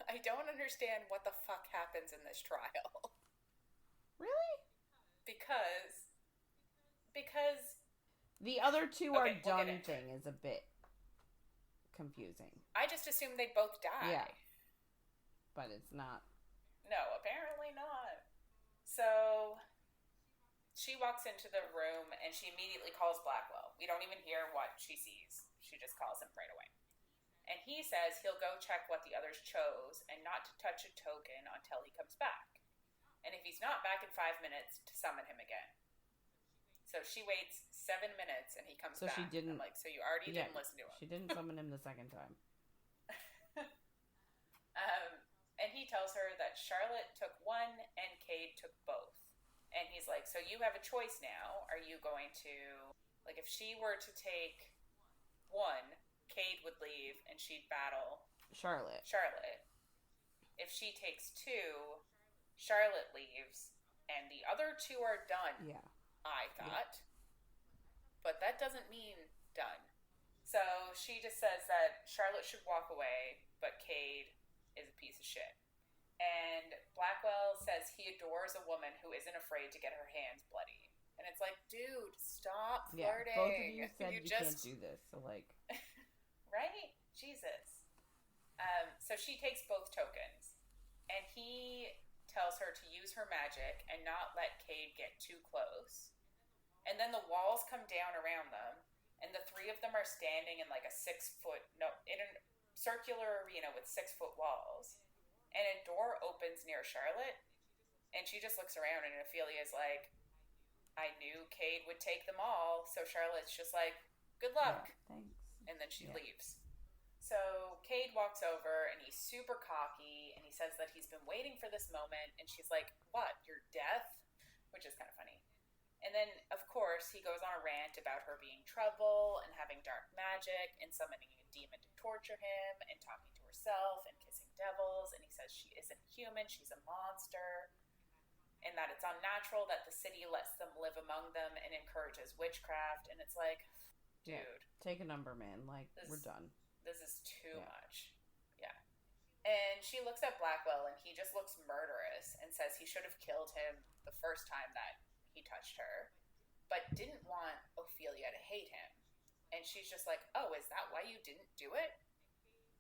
I don't understand what the fuck happens in this trial. Really? Because the other 2 are done thing is a bit confusing. I just assumed they both die. Yeah. But it's not. No, apparently not. So she walks into the room and she immediately calls Blackwell. We don't even hear what she sees. She just calls him right away. And he says he'll go check what the others chose and not to touch a token until he comes back. And if he's not back in 5 minutes, to summon him again. So she waits 7 minutes and he comes back. So she didn't... I'm like, so you already didn't listen to him. She didn't summon him the second time. And he tells her that Charlotte took 1 and Cade took both. And he's like, so you have a choice now. Are you going to... Like, if she were to take 1... Cade would leave and she'd battle Charlotte. If she takes 2, Charlotte leaves and the other 2 are done. Yeah. I thought. Yeah. But that doesn't mean done. So she just says that Charlotte should walk away, but Cade is a piece of shit. And Blackwell says he adores a woman who isn't afraid to get her hands bloody. And it's like, dude, stop flirting. Yeah, both of you said you can't do this, so like... Right? Jesus. So she takes both tokens. And he tells her to use her magic and not let Cade get too close. And then the walls come down around them. And the 3 of them are standing in like a 6-foot... in a circular arena with 6-foot walls. And a door opens near Charlotte. And she just looks around and Ophelia's like, I knew Cade would take them all. So Charlotte's just like, good luck. Yeah, thanks. And then she leaves. So Cade walks over and he's super cocky and he says that he's been waiting for this moment. And she's like, what, your death? Which is kind of funny. And then, of course, he goes on a rant about her being trouble and having dark magic and summoning a demon to torture him and talking to herself and kissing devils. And he says she isn't human, she's a monster. And that it's unnatural that the city lets them live among them and encourages witchcraft. And it's like... Dude. Yeah, take a number, man. Like, we're done. This is too much. Yeah. And she looks at Blackwell and he just looks murderous and says he should have killed him the first time that he touched her, but didn't want Ophelia to hate him. And she's just like, oh, is that why you didn't do it?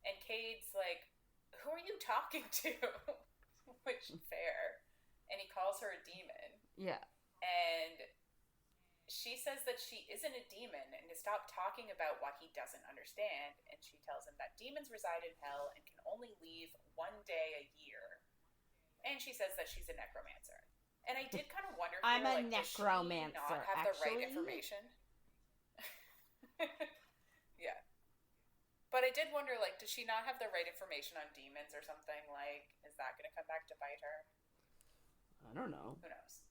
And Cade's like, who are you talking to? Which, fair. And he calls her a demon. Yeah. And... she says that she isn't a demon and to stop talking about what he doesn't understand. And she tells him that demons reside in hell and can only leave 1 day a year. And she says that she's a necromancer. And I did kind of wonder, I'm a like, necromancer, does she not have the right information? Yeah. But I did wonder, like, does she not have the right information on demons or something? Like, is that going to come back to bite her? I don't know. Who knows?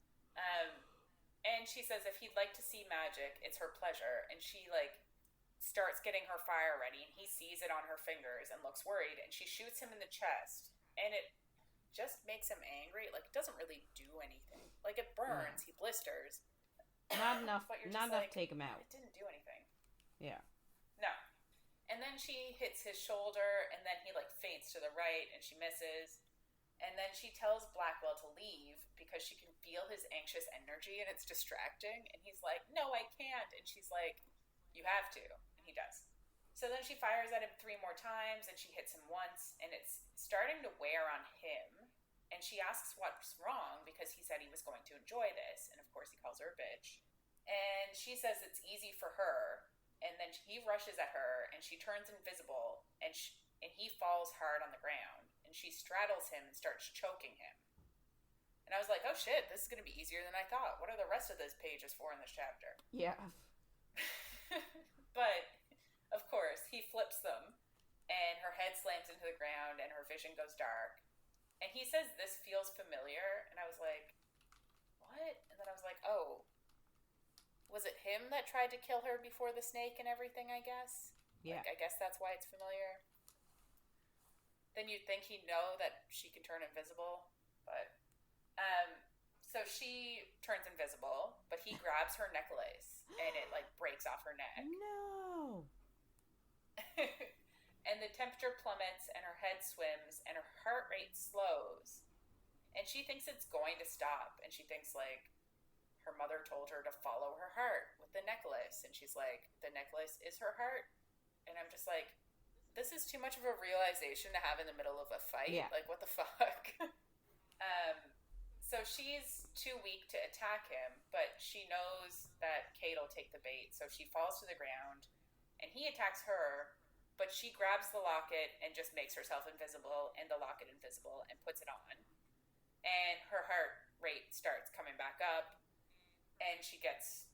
And she says if he'd like to see magic, it's her pleasure. And she, like, starts getting her fire ready. And he sees it on her fingers and looks worried. And she shoots him in the chest. And it just makes him angry. Like, it doesn't really do anything. Like, it burns. He blisters. Not enough. Not enough to take him out. It didn't do anything. Yeah. No. And then she hits his shoulder. And then he, like, feints to the right. And she misses. And then she tells Blackwell to leave because she can feel his anxious energy and it's distracting. And he's like, no, I can't. And she's like, you have to. And he does. So then she fires at him 3 more times and she hits him once. And it's starting to wear on him. And she asks what's wrong because he said he was going to enjoy this. And of course he calls her a bitch. And she says it's easy for her. And then he rushes at her and she turns invisible and he falls hard on the ground. And she straddles him and starts choking him. And I was like, oh shit, this is going to be easier than I thought. What are the rest of those pages for in this chapter? Yeah. But, of course, he flips them. And her head slams into the ground and her vision goes dark. And he says, this feels familiar. And I was like, what? And then I was like, oh, was it him that tried to kill her before the snake and everything, I guess? Yeah. Like, I guess that's why it's familiar. Then you'd think he'd know that she can turn invisible. But, so she turns invisible, but he grabs her necklace and it, like, breaks off her neck. No! And the temperature plummets and her head swims and her heart rate slows. And she thinks it's going to stop. And she thinks, like, her mother told her to follow her heart with the necklace. And she's like, the necklace is her heart? And I'm just like, this is too much of a realization to have in the middle of a fight. Yeah. Like, what the fuck? So she's too weak to attack him, but she knows that Cade will take the bait. So she falls to the ground and he attacks her. But she grabs the locket and just makes herself invisible and the locket invisible and puts it on. And her heart rate starts coming back up. And she gets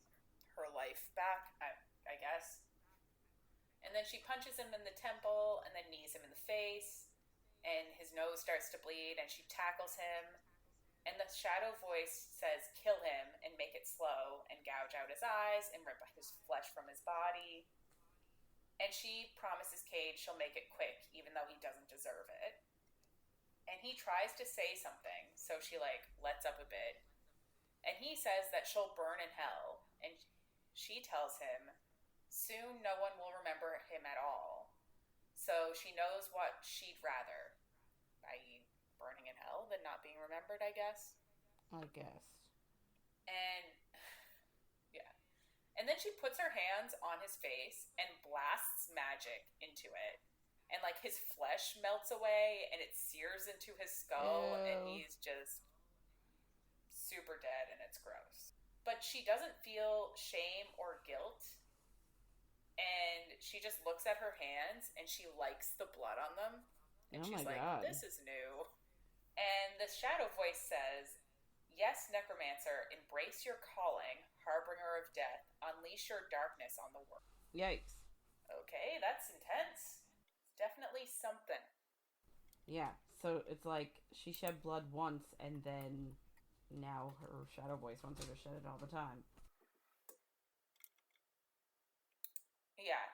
her life back, I guess. And then she punches him in the temple and then knees him in the face. And his nose starts to bleed and she tackles him. And the shadow voice says, kill him and make it slow and gouge out his eyes and rip his flesh from his body. And she promises Cade she'll make it quick, even though he doesn't deserve it. And he tries to say something, so she, like, lets up a bit. And he says that she'll burn in hell. And she tells him, soon no one will remember him at all. So she knows what she'd rather, i.e. burning in hell, than not being remembered, I guess. I guess. And... And then she puts her hands on his face and blasts magic into it. And, like, his flesh melts away and it sears into his skull. Ew. And he's just super dead and it's gross. But she doesn't feel shame or guilt. And she just looks at her hands and she likes the blood on them. And she's like, God. This is new. And the shadow voice says, yes, necromancer, embrace your calling, harbinger of death. Unleash your darkness on the world. Yikes. Okay, that's intense. It's definitely something. Yeah, so it's like she shed blood once and then now her shadow voice wants her to shed it all the time. Yeah.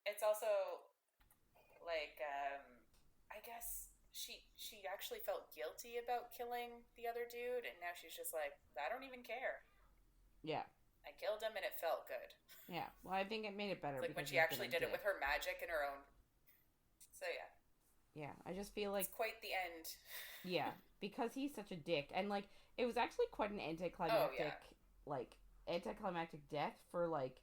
It's also like, I guess she actually felt guilty about killing the other dude and now she's just like, I don't even care. Yeah. I killed him and it felt good. Yeah, well, I think it made it better. Like when she actually did it with her magic and her own. So, yeah. Yeah, I just feel like... It's quite the end. Yeah, because he's such a dick. And, like, it was actually quite an anticlimactic, anticlimactic death for, like,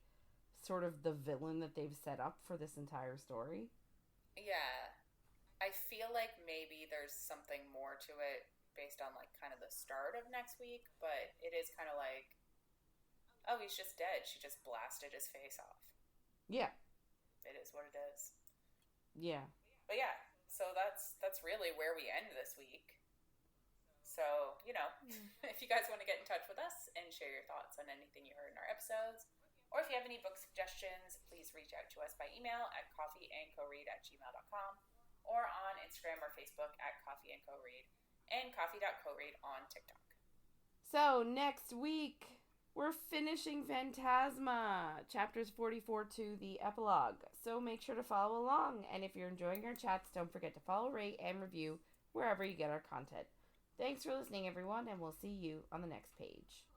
sort of the villain that they've set up for this entire story. Yeah. I feel like maybe there's something more to it based on, like, kind of the start of next week, but it is kind of like... Oh, he's just dead. She just blasted his face off. Yeah. It is what it is. Yeah. But yeah, so that's really where we end this week. So, you know, if you guys want to get in touch with us and share your thoughts on anything you heard in our episodes, or if you have any book suggestions, please reach out to us by email at coffeeandcoread@gmail.com or on Instagram or Facebook at coffeeandcoread and coffee.coread on TikTok. So, next week... we're finishing Phantasma, chapters 44 to the epilogue. So make sure to follow along. And if you're enjoying our chats, don't forget to follow, rate, and review wherever you get our content. Thanks for listening, everyone, and we'll see you on the next page.